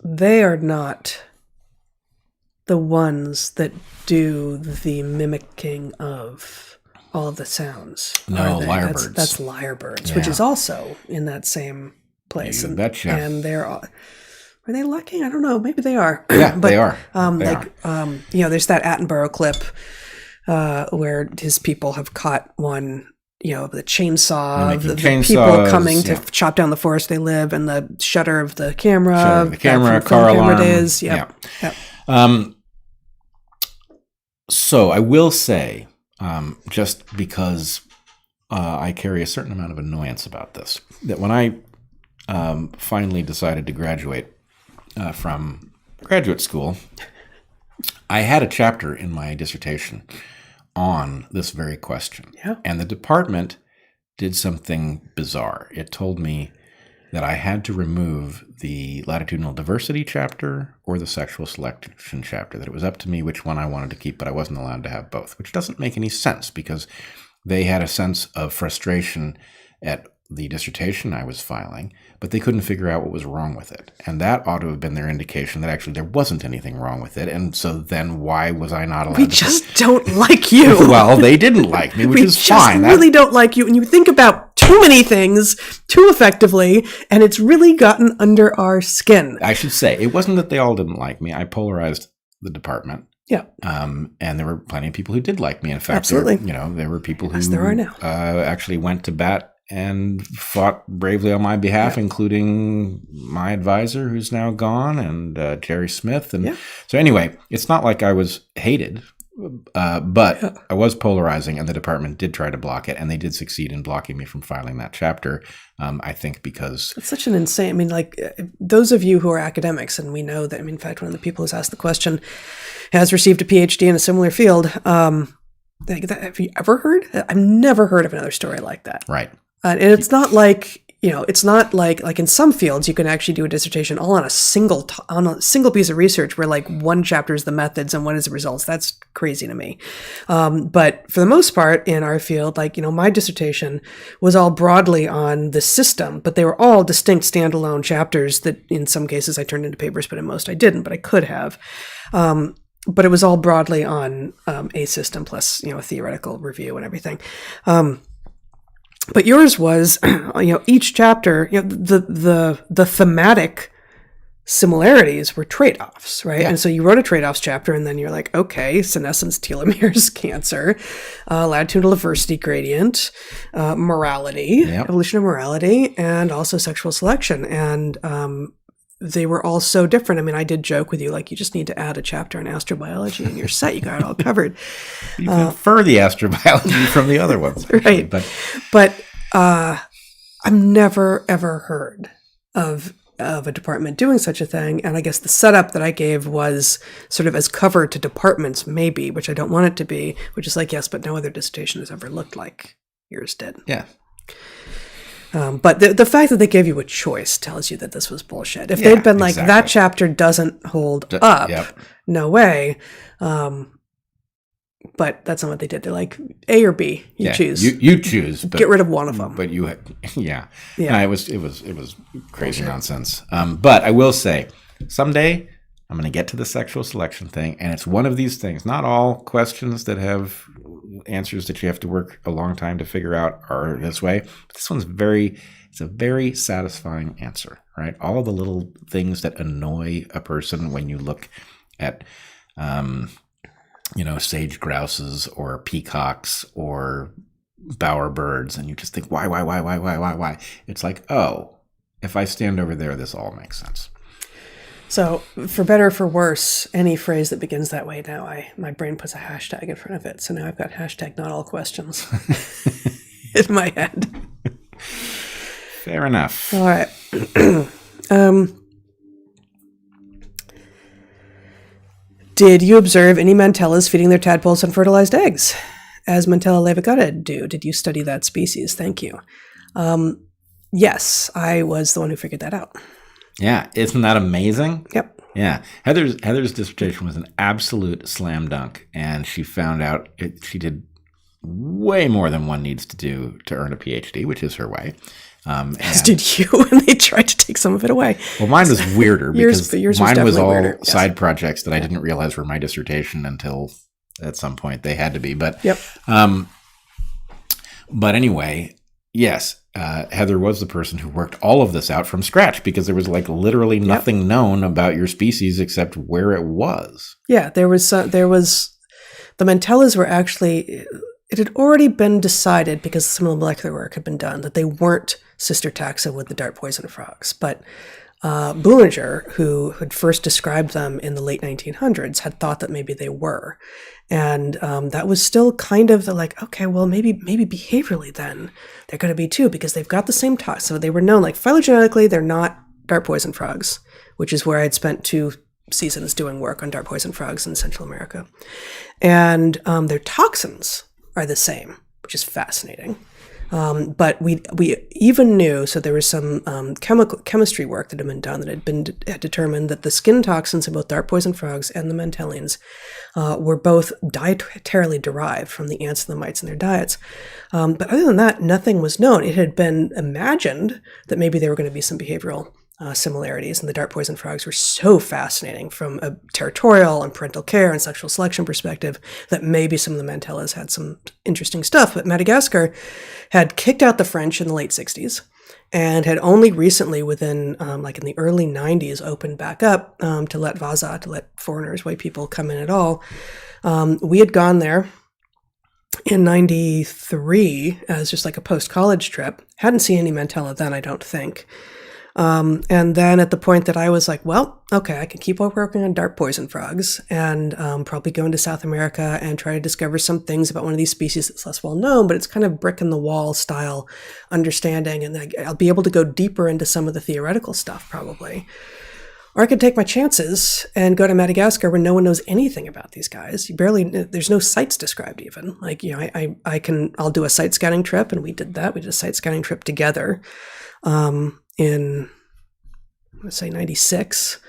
B: they are not the ones that do the mimicking of all of the sounds.
A: No, lyrebirds.
B: That's lyrebirds, which is also in that same place.
A: You betcha.
B: And are they lekking? I don't know. Maybe they are.
A: Yeah,
B: but,
A: they are.
B: There's that Attenborough clip where his people have caught one, the chainsaw of the people coming to chop down the forest they live, and the shutter of the camera,
A: car alarm
B: days.
A: Yep. So I will say, just because I carry a certain amount of annoyance about this, that when I finally decided to graduate from graduate school, I had a chapter in my dissertation on this very question.
B: Yeah.
A: And the department did something bizarre. It told me, that I had to remove the latitudinal diversity chapter or the sexual selection chapter, that it was up to me which one I wanted to keep, but I wasn't allowed to have both, which doesn't make any sense because they had a sense of frustration at the dissertation I was filing, but they couldn't figure out what was wrong with it. And that ought to have been their indication that actually there wasn't anything wrong with it. And so then why was I not allowed to?
B: We just don't like you.
A: Well, they didn't like me, which is fine.
B: We really don't like you. And you think about too many things too effectively, and it's really gotten under our skin.
A: I should say, it wasn't that they all didn't like me. I polarized the department.
B: Yeah.
A: And there were plenty of people who did like me. In fact,
B: absolutely.
A: There were people who
B: there are now.
A: Actually went to bat and fought bravely on my behalf, including my advisor, who's now gone, and Jerry Smith. And so anyway, it's not like I was hated, but I was polarizing, and the department did try to block it, and they did succeed in blocking me from filing that chapter, I think because...
B: It's such an insane... I mean, like, those of you who are academics, and we know that, I mean, in fact, one of the people who's asked the question has received a PhD in a similar field. Have you ever heard? I've never heard of another story like that.
A: Right.
B: And it's not like, it's not like in some fields you can actually do a dissertation all on a single piece of research where like one chapter is the methods and one is the results. That's crazy to me. But for the most part in our field, like, my dissertation was all broadly on the system, but they were all distinct standalone chapters that in some cases I turned into papers, but in most I didn't, but I could have. But it was all broadly on a system plus, a theoretical review and everything. But yours was, each chapter, the thematic similarities were trade-offs, right? Yeah. And so you wrote a trade-offs chapter, and then you're like, okay, senescence, telomeres, cancer, latitudinal diversity gradient, morality, evolution of morality, and also sexual selection. And they were all so different. I mean, I did joke with you, like, you just need to add a chapter on astrobiology and you're set. You got it all covered.
A: You can infer the astrobiology from the other ones. Actually,
B: right. But I've never, ever heard of a department doing such a thing. And I guess the setup that I gave was sort of as cover to departments, maybe, which I don't want it to be, which is like, yes, but no other dissertation has ever looked like yours did.
A: Yeah.
B: But the fact that they gave you a choice tells you that this was bullshit. If they'd been like, that chapter doesn't hold up, no way. But that's not what they did. They're like, A or B, you choose.
A: You choose. But,
B: get rid of one of them.
A: But you, No, it was crazy nonsense. But I will say, someday I'm going to get to the sexual selection thing, and it's one of these things. Not all questions that have answers that you have to work a long time to figure out are this way. But this one's it's a very satisfying answer, right? All of the little things that annoy a person when you look at, sage grouses or peacocks or bowerbirds, and you just think, why? It's like, oh, if I stand over there, this all makes sense.
B: So, for better or for worse, any phrase that begins that way now, my brain puts a hashtag in front of it. So now I've got hashtag not all questions in my head.
A: Fair enough.
B: All right. Did you observe any Mantellas feeding their tadpoles unfertilized eggs, as Mantella levigata do? Did you study that species? Thank you. Yes, I was the one who figured that out.
A: Yeah, isn't that amazing?
B: Yep.
A: Yeah, Heather's dissertation was an absolute slam dunk, and she found out she did way more than one needs to do to earn a PhD, which is her way.
B: As did you, and they tried to take some of it away.
A: Well, mine was weirder because
B: yours
A: mine was all
B: weirder.
A: Side projects that I didn't realize were my dissertation until at some point they had to be. But but anyway, yes. Heather was the person who worked all of this out from scratch because there was like literally nothing known about your species except where it was.
B: Yeah, there was the Mantellas were actually, it had already been decided because some of the molecular work had been done that they weren't sister taxa with the dart poison frogs. But Bullinger, who had first described them in the late 1900s, had thought that maybe they were. And that was still kind of like, okay, well, maybe behaviorally then they're going to be too, because they've got the same tox. So they were known, like phylogenetically, they're not dart poison frogs, which is where I'd spent 2 seasons doing work on dart poison frogs in Central America. And their toxins are the same, which is fascinating. But we even knew, so there was some chemistry work that had been done that had determined that the skin toxins in both dart poison frogs and the Mantellines were both dietarily derived from the ants and the mites in their diets. But other than that, nothing was known. It had been imagined that maybe there were going to be some behavioral similarities, and the dart poison frogs were so fascinating from a territorial and parental care and sexual selection perspective that maybe some of the Mantellas had some interesting stuff. But Madagascar had kicked out the French in the late 60s and had only recently, within like in the early 90s, opened back up to let Vaza, to let foreigners, white people, come in at all. We had gone there in 93 as just like a post-college trip. Hadn't seen any Mantella then, I don't think. And then at the point that I was like, well, okay, I can keep on working on dart poison frogs and probably go into South America and try to discover some things about one of these species that's less well known, but it's kind of brick in the wall style understanding. And I'll be able to go deeper into some of the theoretical stuff probably. Or I could take my chances and go to Madagascar where no one knows anything about these guys. There's no sites described even. Like, you know, I'll do a site scouting trip, and we did that. We did a site scouting trip together. In, let's say, 96.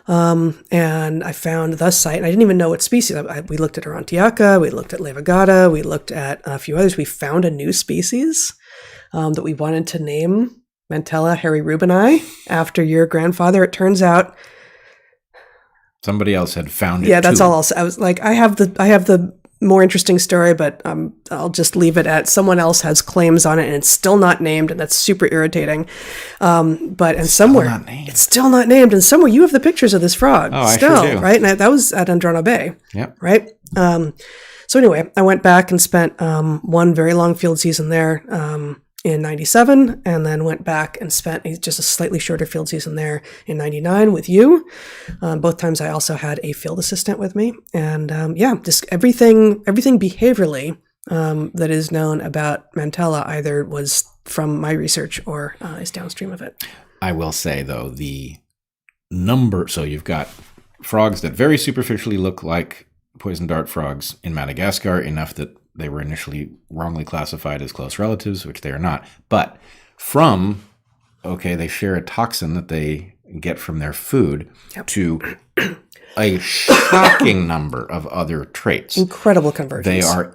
B: And I found the site, and I didn't even know what species. We looked at Arantiaca, we looked at Levagata, we looked at a few others. We found a new species that we wanted to name Mantella hairy rubini after your grandfather. It turns out
A: somebody else had found it.
B: Yeah, that's
A: too.
B: all I'll say. I was like, I have the more interesting story, but I'll just leave it at someone else has claims on it and it's still not named, and that's super irritating. It's still not named, and somewhere you have the pictures of this frog.
A: Oh,
B: still,
A: I sure do.
B: Right? And that was at Andrano Bay.
A: Yep.
B: Right? So anyway, I went back and spent one very long field season there in 97, and then went back and spent just a slightly shorter field season there in 99 with you. Both times I also had a field assistant with me. And just everything behaviorally that is known about Mantella either was from my research or is downstream of it.
A: I will say, though, the number, so you've got frogs that very superficially look like poison dart frogs in Madagascar, enough that they were initially wrongly classified as close relatives, which they are not. But they share a toxin that they get from their food, yep, to a shocking number of other traits.
B: Incredible convergence.
A: They are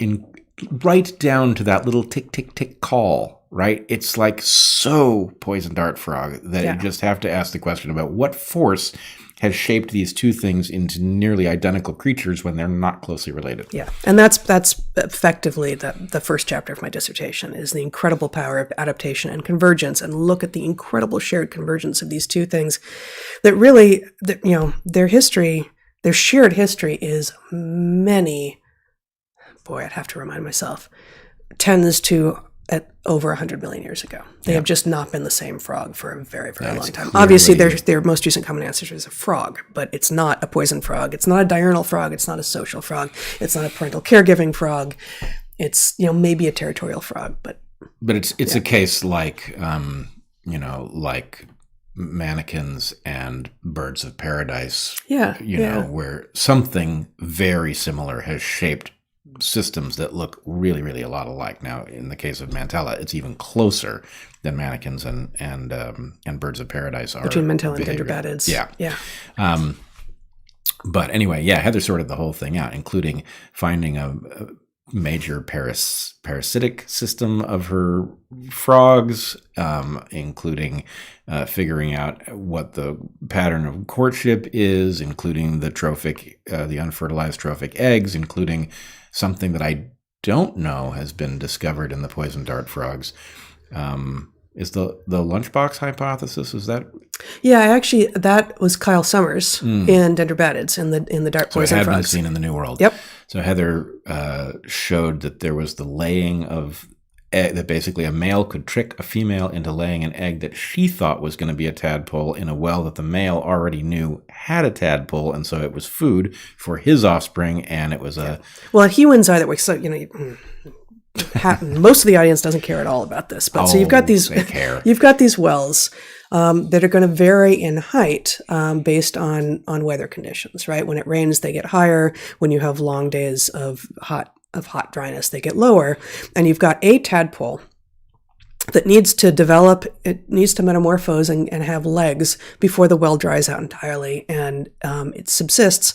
A: right down to that little tick, tick, tick call, right? It's like so poison dart frog that you just have to ask the question about what force has shaped these two things into nearly identical creatures when they're not closely related.
B: Yeah, and that's effectively the first chapter of my dissertation, is the incredible power of adaptation and convergence, and look at the incredible shared convergence of these two things that really, their history, their shared history is many, I'd have to remind myself, tends to at over 100 million years ago. They have just not been the same frog for a very, very long time. Obviously, their most recent common ancestor is a frog, but it's not a poison frog. It's not a diurnal frog. It's not a social frog. It's not a parental caregiving frog. It's, maybe a territorial frog, but
A: it's a case like, like mannequins and birds of paradise, where something very similar has shaped systems that look really, really a lot alike. Now, in the case of Mantella, it's even closer than mannequins and birds of paradise are.
B: Between Mantella and Dendrobatids.
A: Yeah. But anyway, Heather sorted the whole thing out, including finding a major parasitic system of her frogs, including figuring out what the pattern of courtship is, including the unfertilized trophic eggs, including something that I don't know has been discovered in the poison dart frogs. Is the lunchbox hypothesis, is that? Yeah,
B: actually, that was Kyle Summers in Dendrobatids in the dart poison frogs.
A: So it had been seen in the New World.
B: Yep.
A: So Heather showed that there was the laying of that basically a male could trick a female into laying an egg that she thought was going to be a tadpole in a well that the male already knew had a tadpole, and so it was food for his offspring, and it was a...
B: Well, he wins either way. So, most of the audience doesn't care at all about this, but so you've got these wells that are going to vary in height based on weather conditions, right? When it rains, they get higher. When you have long days of hot dryness, they get lower. And you've got a tadpole that needs to develop, it needs to metamorphose and have legs before the well dries out entirely. And it subsists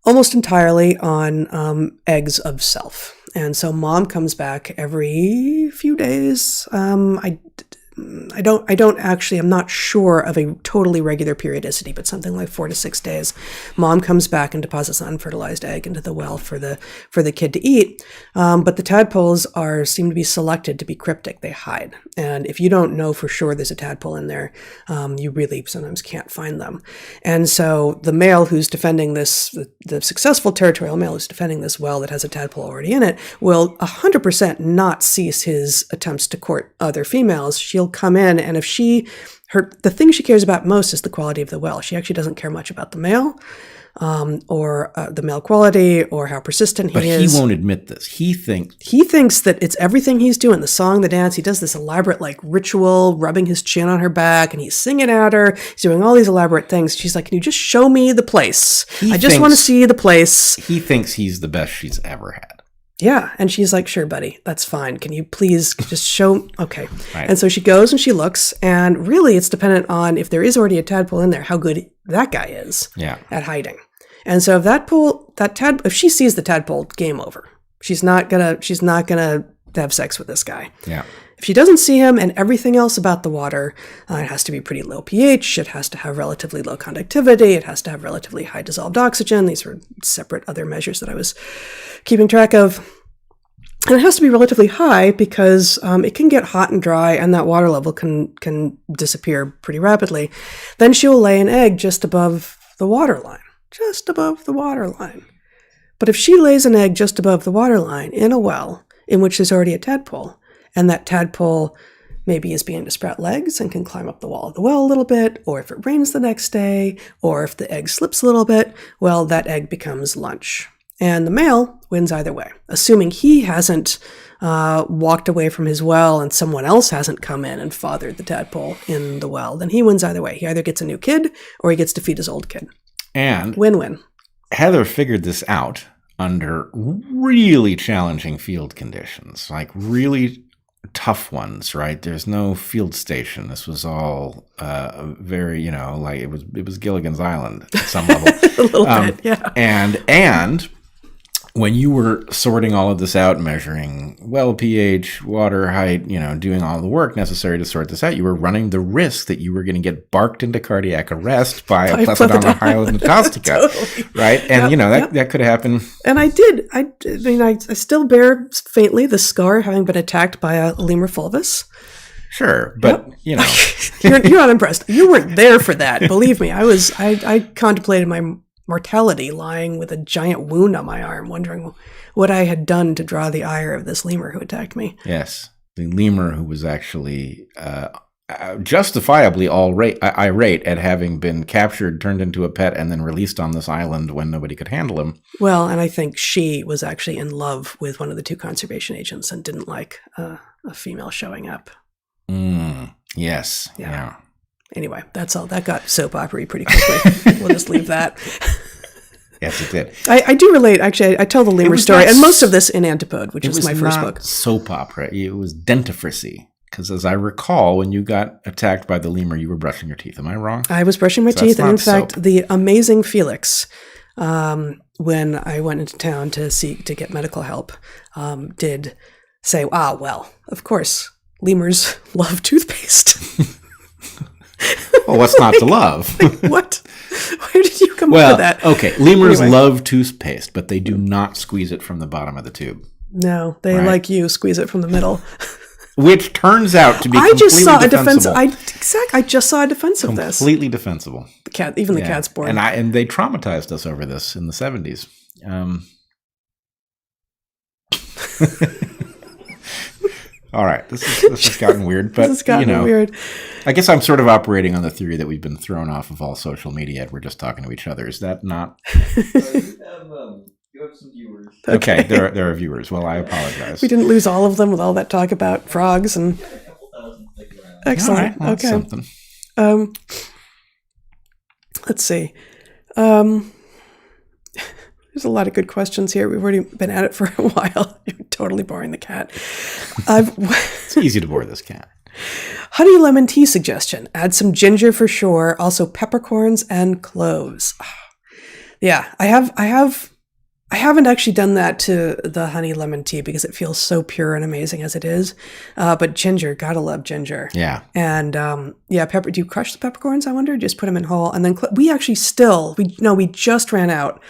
B: almost entirely on eggs of self. And so mom comes back every few days. I don't actually, I'm not sure of a totally regular periodicity, but something like 4 to 6 days. Mom comes back and deposits an unfertilized egg into the well for the kid to eat. But the tadpoles seem to be selected to be cryptic. They hide. And if you don't know for sure there's a tadpole in there, you really sometimes can't find them. And so the male who's defending this, the successful territorial male who's defending this well that has a tadpole already in it, will 100% not cease his attempts to court other females. She'll come in, and if the thing she cares about most is the quality of the well. She actually doesn't care much about the male, or the male quality, or how persistent he is.
A: But he won't admit this. He
B: thinks that it's everything he's doing, the song, the dance. He does this elaborate ritual, rubbing his chin on her back, and he's singing at her. He's doing all these elaborate things. She's like, can you just show me the place? I just want to see the place.
A: He thinks he's the best she's ever had.
B: Yeah. And she's like, sure, buddy, that's fine. Can you please just show? Okay.
A: Right.
B: And so she goes and she looks, and really it's dependent on, if there is already a tadpole in there, how good that guy is at hiding. And so if she sees the tadpole, game over. She's not gonna have sex with this guy.
A: Yeah.
B: If she doesn't see him, and everything else about the water, it has to be pretty low pH, it has to have relatively low conductivity, it has to have relatively high dissolved oxygen. These are separate other measures that I was keeping track of. And it has to be relatively high because it can get hot and dry, and that water level can disappear pretty rapidly. Then she will lay an egg just above the waterline. Just above the waterline. But if she lays an egg just above the waterline in a well in which there's already a tadpole, and that tadpole maybe is beginning to sprout legs and can climb up the wall of the well a little bit, or if it rains the next day, or if the egg slips a little bit, well, that egg becomes lunch. And the male wins either way, assuming he hasn't walked away from his well and someone else hasn't come in and fathered the tadpole in the well. Then he wins either way. He either gets a new kid or he gets to feed his old kid.
A: And
B: win-win.
A: Heather figured this out under really challenging field conditions, like really tough ones, right? There's no field station. This was all very, it was Gilligan's Island at some level.
B: A little bit, yeah.
A: And when you were sorting all of this out, measuring well pH, water height, doing all the work necessary to sort this out, you were running the risk that you were going to get barked into cardiac arrest by a Plephodon hyalinocaustica, totally. Right? And, that could happen. And
B: I did. I still bear faintly the scar having been attacked by a lemur fulvus.
A: Sure, but,
B: You're not impressed. You weren't there for that. Believe me, I contemplated my mortality lying with a giant wound on my arm, wondering what I had done to draw the ire of this lemur who attacked me.
A: Yes, the lemur who was actually justifiably irate at having been captured, turned into a pet, and then released on this island when nobody could handle him.
B: Well, and I think she was actually in love with one of the two conservation agents and didn't like a female showing up.
A: Yes. Yeah.
B: Anyway, that's all. That got soap opera-y pretty quickly. We'll just leave that.
A: Yes, it did.
B: I do relate. Actually, I tell the lemur story, and most of this in Antipode, which is my first book.
A: Soap opera. It was dentifricy. Because as I recall, when you got attacked by the lemur, you were brushing your teeth. Am I wrong?
B: I was brushing my teeth. And in fact, the amazing Felix, when I went into town to get medical help, did say, well, of course, lemurs love toothpaste.
A: Well, what's not to love?
B: What? Where did you come up with that?
A: Okay, lemurs love toothpaste, but they do not squeeze it from the bottom of the tube.
B: No, they, like you, squeeze it from the middle.
A: Which turns out to be completely defensible.
B: I just saw a defense of this.
A: Completely defensible.
B: The cat, even the cat's born.
A: And they traumatized us over this in the 70s. All right, this has gotten weird, but
B: this has gotten weird.
A: I guess I'm sort of operating on the theory that we've been thrown off of all social media and we're just talking to each other. Is that not?
C: You have some viewers.
A: Okay, there are viewers. Well, I apologize.
B: We didn't lose all of them with all that talk about frogs and. Excellent.
A: Well,
B: okay.
A: Something.
B: Let's see. There's There's a lot of good questions here. We've already been at it for a while. You're totally boring the cat.
A: It's easy to bore this cat.
B: Honey lemon tea suggestion. Add some ginger for sure. Also peppercorns and cloves. Yeah, I haven't actually done that to the honey lemon tea because it feels so pure and amazing as it is. But ginger, gotta love ginger.
A: Yeah.
B: And pepper. Do you crush the peppercorns? I wonder. Just put them in whole, and then we just ran out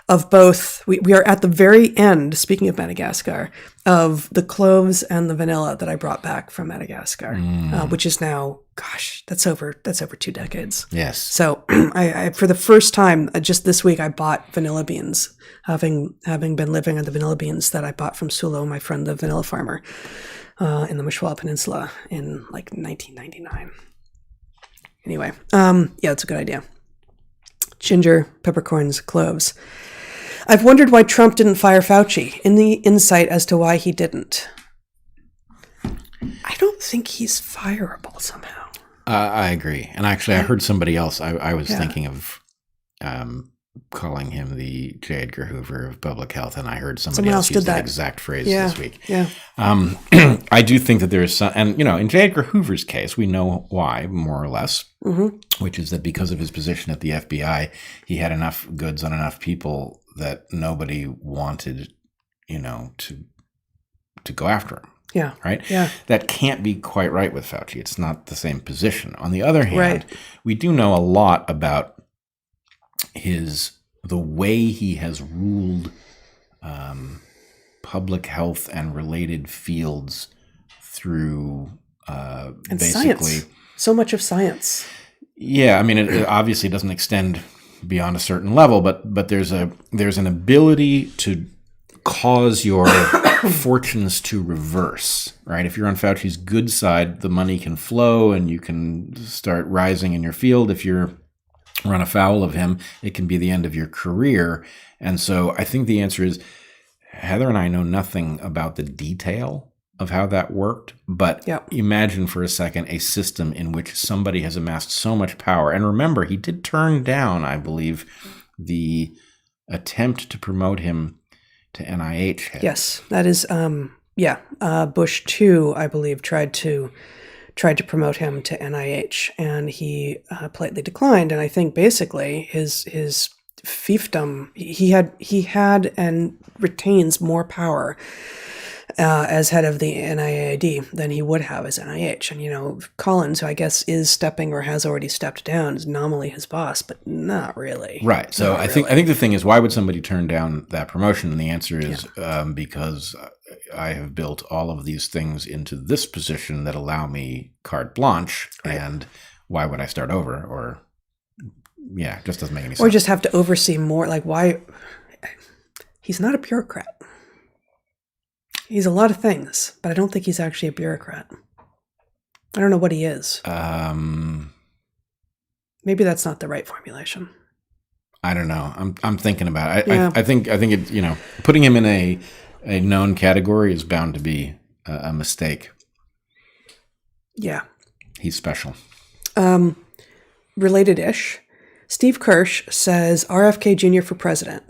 B: of both. We are at the very end. Speaking of Madagascar, of the cloves and the vanilla that I brought back from Madagascar, which is now, gosh, that's over 2 decades.
A: Yes.
B: So I for the first time just this week I bought vanilla beans, having been living on the vanilla beans that I bought from Sulo, my friend, the vanilla farmer, in the Mishwal Peninsula in like 1999. Anyway, it's a good idea. Ginger, peppercorns, cloves. I've wondered why Trump didn't fire Fauci. Any insight as to why he didn't? I don't think he's fireable somehow.
A: I agree. And actually, I heard somebody else. I was thinking of calling him the J. Edgar Hoover of public health, and I heard somebody else use that exact phrase this week.
B: Yeah.
A: I do think that there is some, and in J. Edgar Hoover's case, we know why, more or less, which is that because of his position at the FBI, he had enough goods on enough people that nobody wanted, to go after him.
B: Yeah.
A: Right?
B: Yeah.
A: That can't be quite right with Fauci. It's not the same position. On the other hand, we do know a lot about the way he has ruled public health and related fields through
B: and
A: basically
B: science. So much of science.
A: Yeah, I mean, it obviously doesn't extend beyond a certain level, but there's an ability to cause your fortunes to reverse, right? If you're on Fauci's good side, the money can flow and you can start rising in your field. If you're run afoul of him, it can be the end of your career. And so I think the answer is Heather and I know nothing about the detail of how that worked, but imagine for a second a system in which somebody has amassed so much power. And remember, he did turn down, I believe, the attempt to promote him to NIH head.
B: Yes, that is, Bush 2, I believe, tried to promote him to NIH, and he politely declined. And I think basically his fiefdom, he had and retains more power as head of the NIAID than he would have as NIH. And, Collins, who I guess is stepping or has already stepped down, is nominally his boss, but not really.
A: Right. So I think the thing is, why would somebody turn down that promotion? And the answer is because I have built all of these things into this position that allow me carte blanche. Right. And why would I start over? Or, it just doesn't make any sense.
B: Or just have to oversee more. Like, why? He's not a bureaucrat. He's a lot of things, but I don't think he's actually a bureaucrat. I don't know what he is. Maybe that's not the right formulation.
A: I don't know. I'm thinking about it. I think it, putting him in a known category is bound to be a mistake.
B: Yeah. He's
A: special.
B: Related-ish. Steve Kirsch says RFK Jr. for president.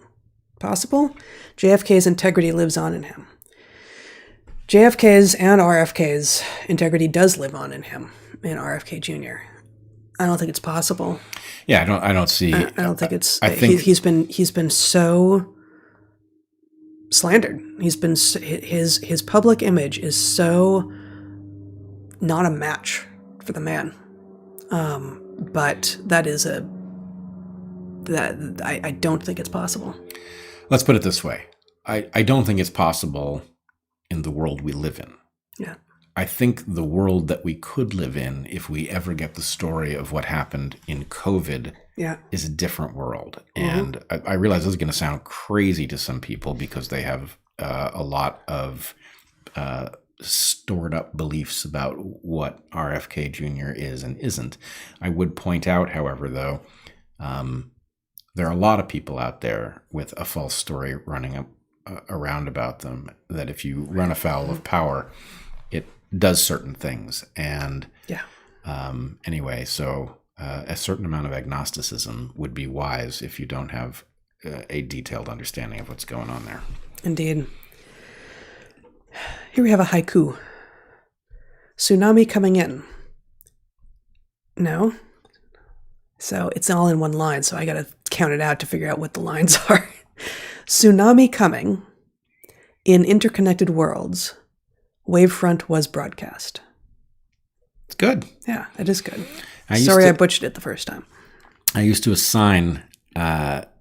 B: Possible? JFK's integrity lives on in him. JFK's and RFK's integrity does live on in him, in RFK Jr. I don't think it's possible.
A: Yeah, I don't see.
B: I don't think it's. I think he's been so slandered. He's been his public image is so not a match for the man. But that is I don't think it's possible.
A: Let's put it this way. I don't think it's possible in the world we live in.
B: Yeah.
A: I think the world that we could live in, if we ever get the story of what happened in COVID, is a different world. Mm-hmm. And I realize this is going to sound crazy to some people because they have a lot of stored up beliefs about what RFK Jr. is and isn't. I would point out, however, though, there are a lot of people out there with a false story running up around about them, that if you run afoul of power, it does certain things. And anyway, so a certain amount of agnosticism would be wise if you don't have a detailed understanding of what's going on there.
B: Indeed. Here we have a haiku. Tsunami coming in. No. So it's all in one line, so I got to count it out to figure out what the lines are. Tsunami coming. In interconnected worlds, Wavefront was broadcast.
A: It's good.
B: Yeah, it is good.
A: I
B: butchered it the first time.
A: I used to assign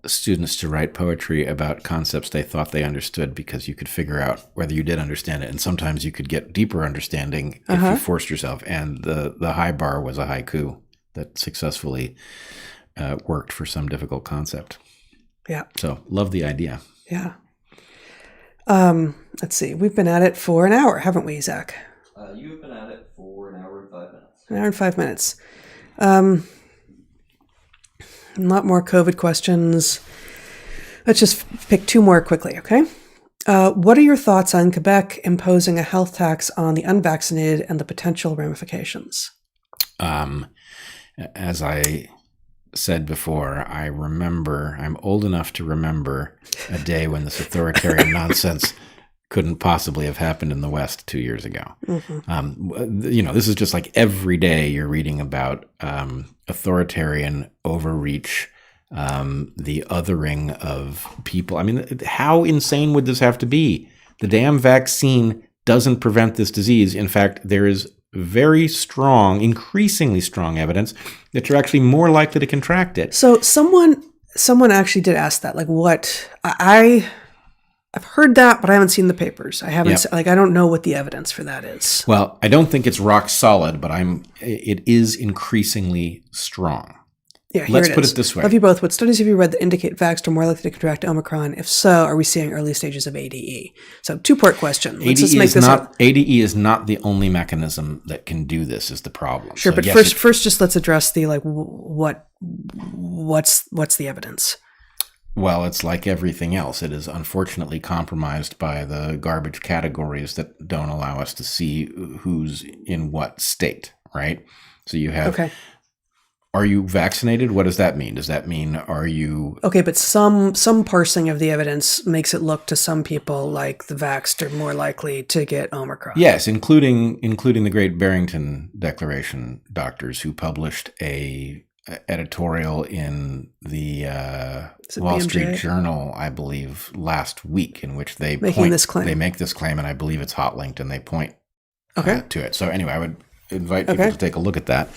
A: students to write poetry about concepts they thought they understood because you could figure out whether you did understand it. And sometimes you could get deeper understanding if you forced yourself. And the high bar was a haiku that successfully worked for some difficult concept.
B: Yeah.
A: So love the idea.
B: Yeah. Let's see. We've been at it for an hour, haven't we, Zach?
C: You've been at it for an hour and 5 minutes.
B: An hour and 5 minutes. A lot more COVID questions. Let's just pick 2 more quickly, okay? What are your thoughts on Quebec imposing a health tax on the unvaccinated and the potential ramifications?
A: As I said before, I'm old enough to remember a day when this authoritarian nonsense couldn't possibly have happened in the West 2 years ago. This is just like every day you're reading about authoritarian overreach, the othering of people. I mean, how insane would this have to be? The damn vaccine doesn't prevent this disease. In fact, there is very strong, increasingly strong evidence that you're actually more likely to contract it.
B: So someone actually did ask that, like, what I've heard that, but I haven't seen the papers. I haven't, I don't know what the evidence for that is.
A: Well, I don't think it's rock solid, but it is increasingly strong.
B: Yeah,
A: Let's put it this way.
B: Love you both. What studies have you read that indicate vaxxed are more likely to contract Omicron? If so, are we seeing early stages of ADE? So 2-part question. Let's just make this up.
A: ADE is not the only mechanism that can do this is the problem.
B: Sure, so but yes, first just let's address the, like, what's the evidence?
A: Well, it's like everything else. It is unfortunately compromised by the garbage categories that don't allow us to see who's in what state, right? So you have, Are you vaccinated? What does that mean? Does that mean are you...
B: Okay, but some parsing of the evidence makes it look to some people like the vaxxed are more likely to get Omicron.
A: Yes, including the great Barrington Declaration doctors who published a editorial in the Wall Street Journal, I believe, last week, in which they make this claim, and I believe it's hot linked, and they point to it. So anyway, I would invite people to take a look at that.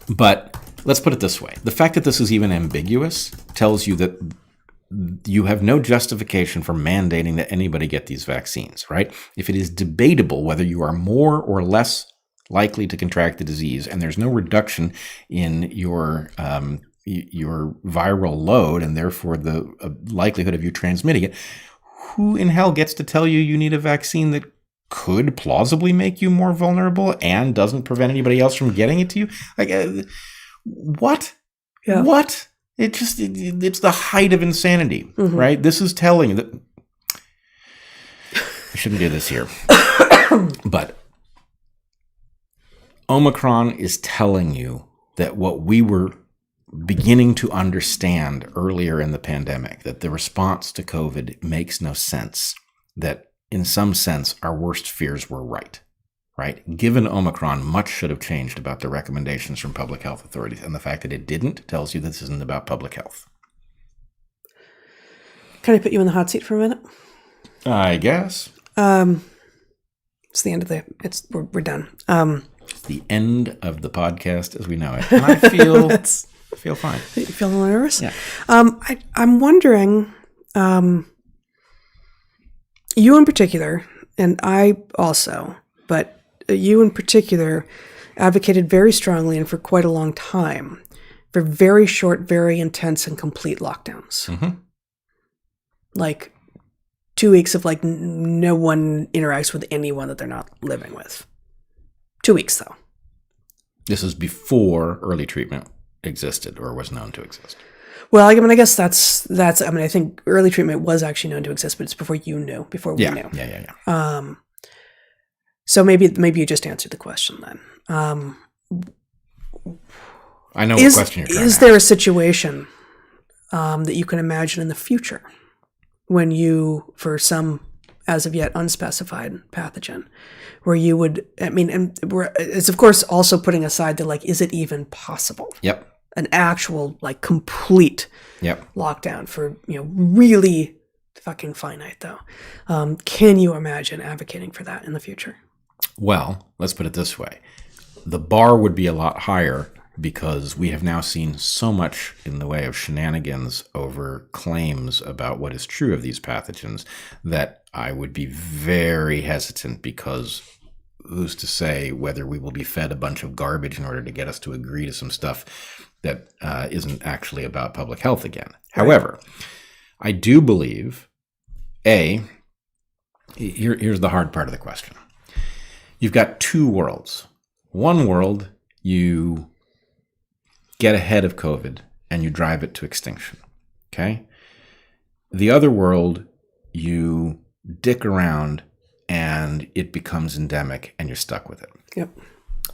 A: But let's put it this way. The fact that this is even ambiguous tells you that you have no justification for mandating that anybody get these vaccines, right? If it is debatable whether you are more or less likely to contract the disease, and there's no reduction in your viral load, and therefore the likelihood of you transmitting it, who in hell gets to tell you need a vaccine that could plausibly make you more vulnerable and doesn't prevent anybody else from getting it to you? Like, what? Yeah. What? It's the height of insanity, right? This is telling you that I shouldn't do this here, but Omicron is telling you that what we were beginning to understand earlier in the pandemic, that the response to COVID makes no sense, that in some sense our worst fears were right? Given Omicron, much should have changed about the recommendations from public health authorities, and the fact that it didn't tells you this isn't about public health.
B: Can I put you in the hot seat for a minute?
A: I guess.
B: It's the end of we're done.
A: It's the end of the podcast as we know it. And I feel feel fine.
B: You feel a little nervous?
A: Yeah.
B: I'm wondering, you in particular, and I also, but you in particular advocated very strongly and for quite a long time for very short, very intense and complete lockdowns. Like 2 weeks of like no one interacts with anyone that they're not living with. 2 weeks though.
A: This is before early treatment existed or was known to exist.
B: Well, I guess that's. I think early treatment was actually known to exist, but it's before you knew, before we knew.
A: Yeah.
B: So maybe you just answered the question then.
A: I know what question you're trying to
B: Is
A: ask.
B: there a situation that you can imagine in the future when you, for some as of yet unspecified pathogen, where you would, and it's of course also putting aside the is it even possible?
A: Yep.
B: An actual complete lockdown for really fucking finite though. Can you imagine advocating for that in the future?
A: Well, let's put it this way. The bar would be a lot higher because we have now seen so much in the way of shenanigans over claims about what is true of these pathogens that I would be very hesitant, because who's to say whether we will be fed a bunch of garbage in order to get us to agree to some stuff that isn't actually about public health again. Right. However, I do believe, here's the hard part of the question. You've got two worlds. One world, you get ahead of COVID and you drive it to extinction, okay? The other world, you dick around and it becomes endemic and you're stuck with it.
B: Yep.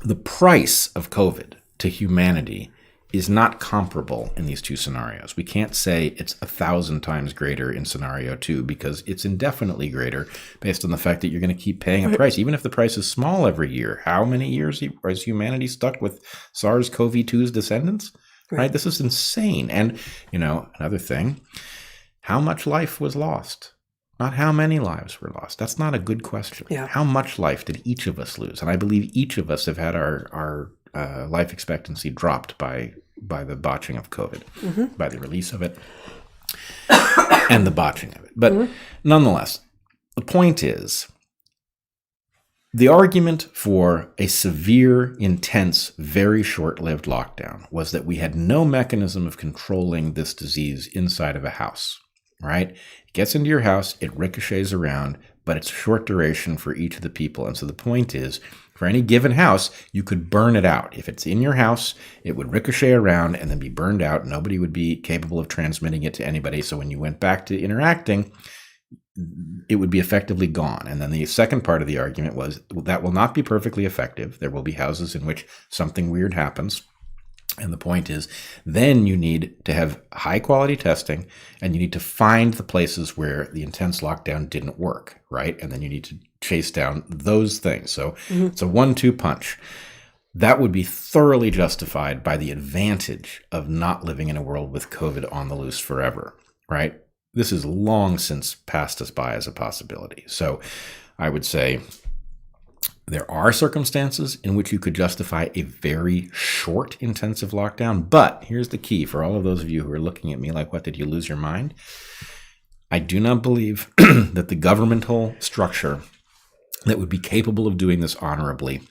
A: The price of COVID to humanity is not comparable in these two scenarios. We can't say it's 1,000 times greater in scenario 2 because it's indefinitely greater based on the fact that you're going to keep paying a price, even if the price is small every year. How many years is humanity stuck with SARS-CoV-2's descendants? Right? This is insane. And, another thing, how much life was lost? Not how many lives were lost. That's not a good question.
B: Yeah.
A: How much life did each of us lose? And I believe each of us have had our life expectancy dropped by the botching of COVID, by the release of it, and the botching of it. But nonetheless, the point is, the argument for a severe, intense, very short-lived lockdown was that we had no mechanism of controlling this disease inside of a house, right? It gets into your house, it ricochets around, but it's short duration for each of the people. And so the point is, for any given house, you could burn it out. If it's in your house, it would ricochet around and then be burned out. Nobody would be capable of transmitting it to anybody. So when you went back to interacting, it would be effectively gone. And then the second part of the argument was that will not be perfectly effective. There will be houses in which something weird happens. And the point is, then you need to have high quality testing and you need to find the places where the intense lockdown didn't work, right? And then you need to chase down those things. So it's a 1-2 punch. That would be thoroughly justified by the advantage of not living in a world with COVID on the loose forever, right? This has long since passed us by as a possibility. So I would say there are circumstances in which you could justify a very short intensive lockdown. But here's the key for all of those of you who are looking at me like, what, did you lose your mind? I do not believe that the governmental structure that would be capable of doing this honorably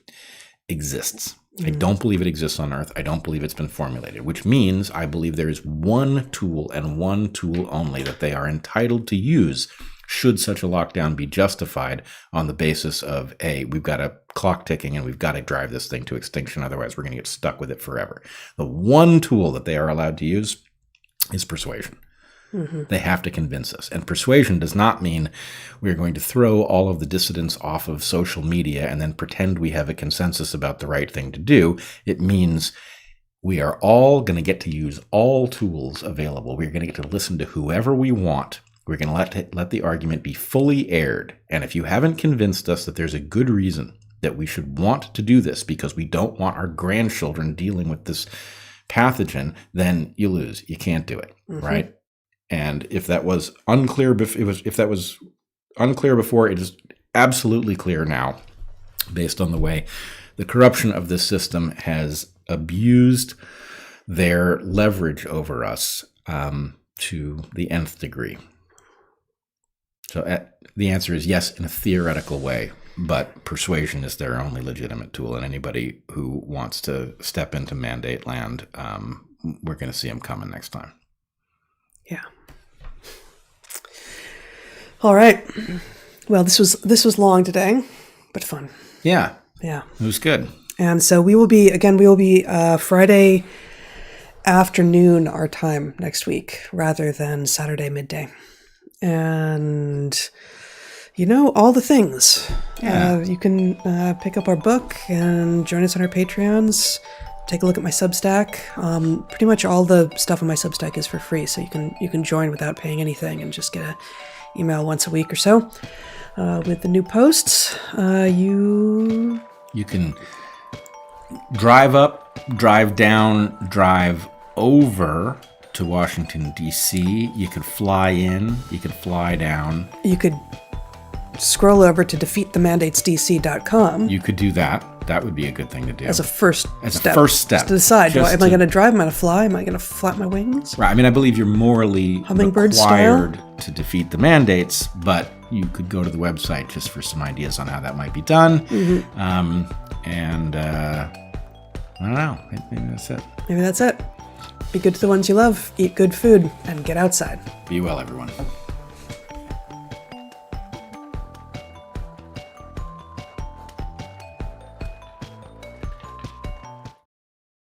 A: exists. I don't believe it exists on Earth. I don't believe it's been formulated, which means I believe there is one tool and one tool only that they are entitled to use should such a lockdown be justified on the basis of, hey, we've got a clock ticking and we've got to drive this thing to extinction. Otherwise, we're going to get stuck with it forever. The one tool that they are allowed to use is persuasion. They have to convince us. And persuasion does not mean we're going to throw all of the dissidents off of social media and then pretend we have a consensus about the right thing to do. It means we are all going to get to use all tools available. We're going to get to listen to whoever we want. We're going to let the argument be fully aired. And if you haven't convinced us that there's a good reason that we should want to do this because we don't want our grandchildren dealing with this pathogen, then you lose. You can't do it, right? And if that was unclear, if that was unclear before, it is absolutely clear now, based on the way the corruption of this system has abused their leverage over us to the nth degree. So the answer is yes, in a theoretical way, but persuasion is their only legitimate tool. And anybody who wants to step into mandate land, we're going to see them coming next time.
B: Yeah. All right. Well, this was long today, but fun.
A: Yeah.
B: Yeah.
A: It was good.
B: And so we will be Friday afternoon our time next week rather than Saturday midday. And all the things.
A: Yeah.
B: You can pick up our book and join us on our Patreons. take a look at my Substack. Pretty much all the stuff on my Substack is for free, so you can join without paying anything and just get an email once a week or so. With the new posts, you
A: can drive up, drive down, drive over to Washington, D.C. You could fly in, you could fly down.
B: You could scroll over to defeatthemandatesdc.com.
A: You could do that. That would be a good thing to do.
B: As a first step.
A: Just
B: to decide, am I going to drive? Am I going to fly? Am I going to flap my wings?
A: Right. I mean, I believe you're morally
B: Hummingbird
A: required
B: style?
A: to defeat the mandates, but you could go to the website just for some ideas on how that might be done.
B: Mm-hmm.
A: I don't know. Maybe that's it.
B: Maybe that's it. Be good to the ones you love, eat good food, and get outside.
A: Be well, everyone.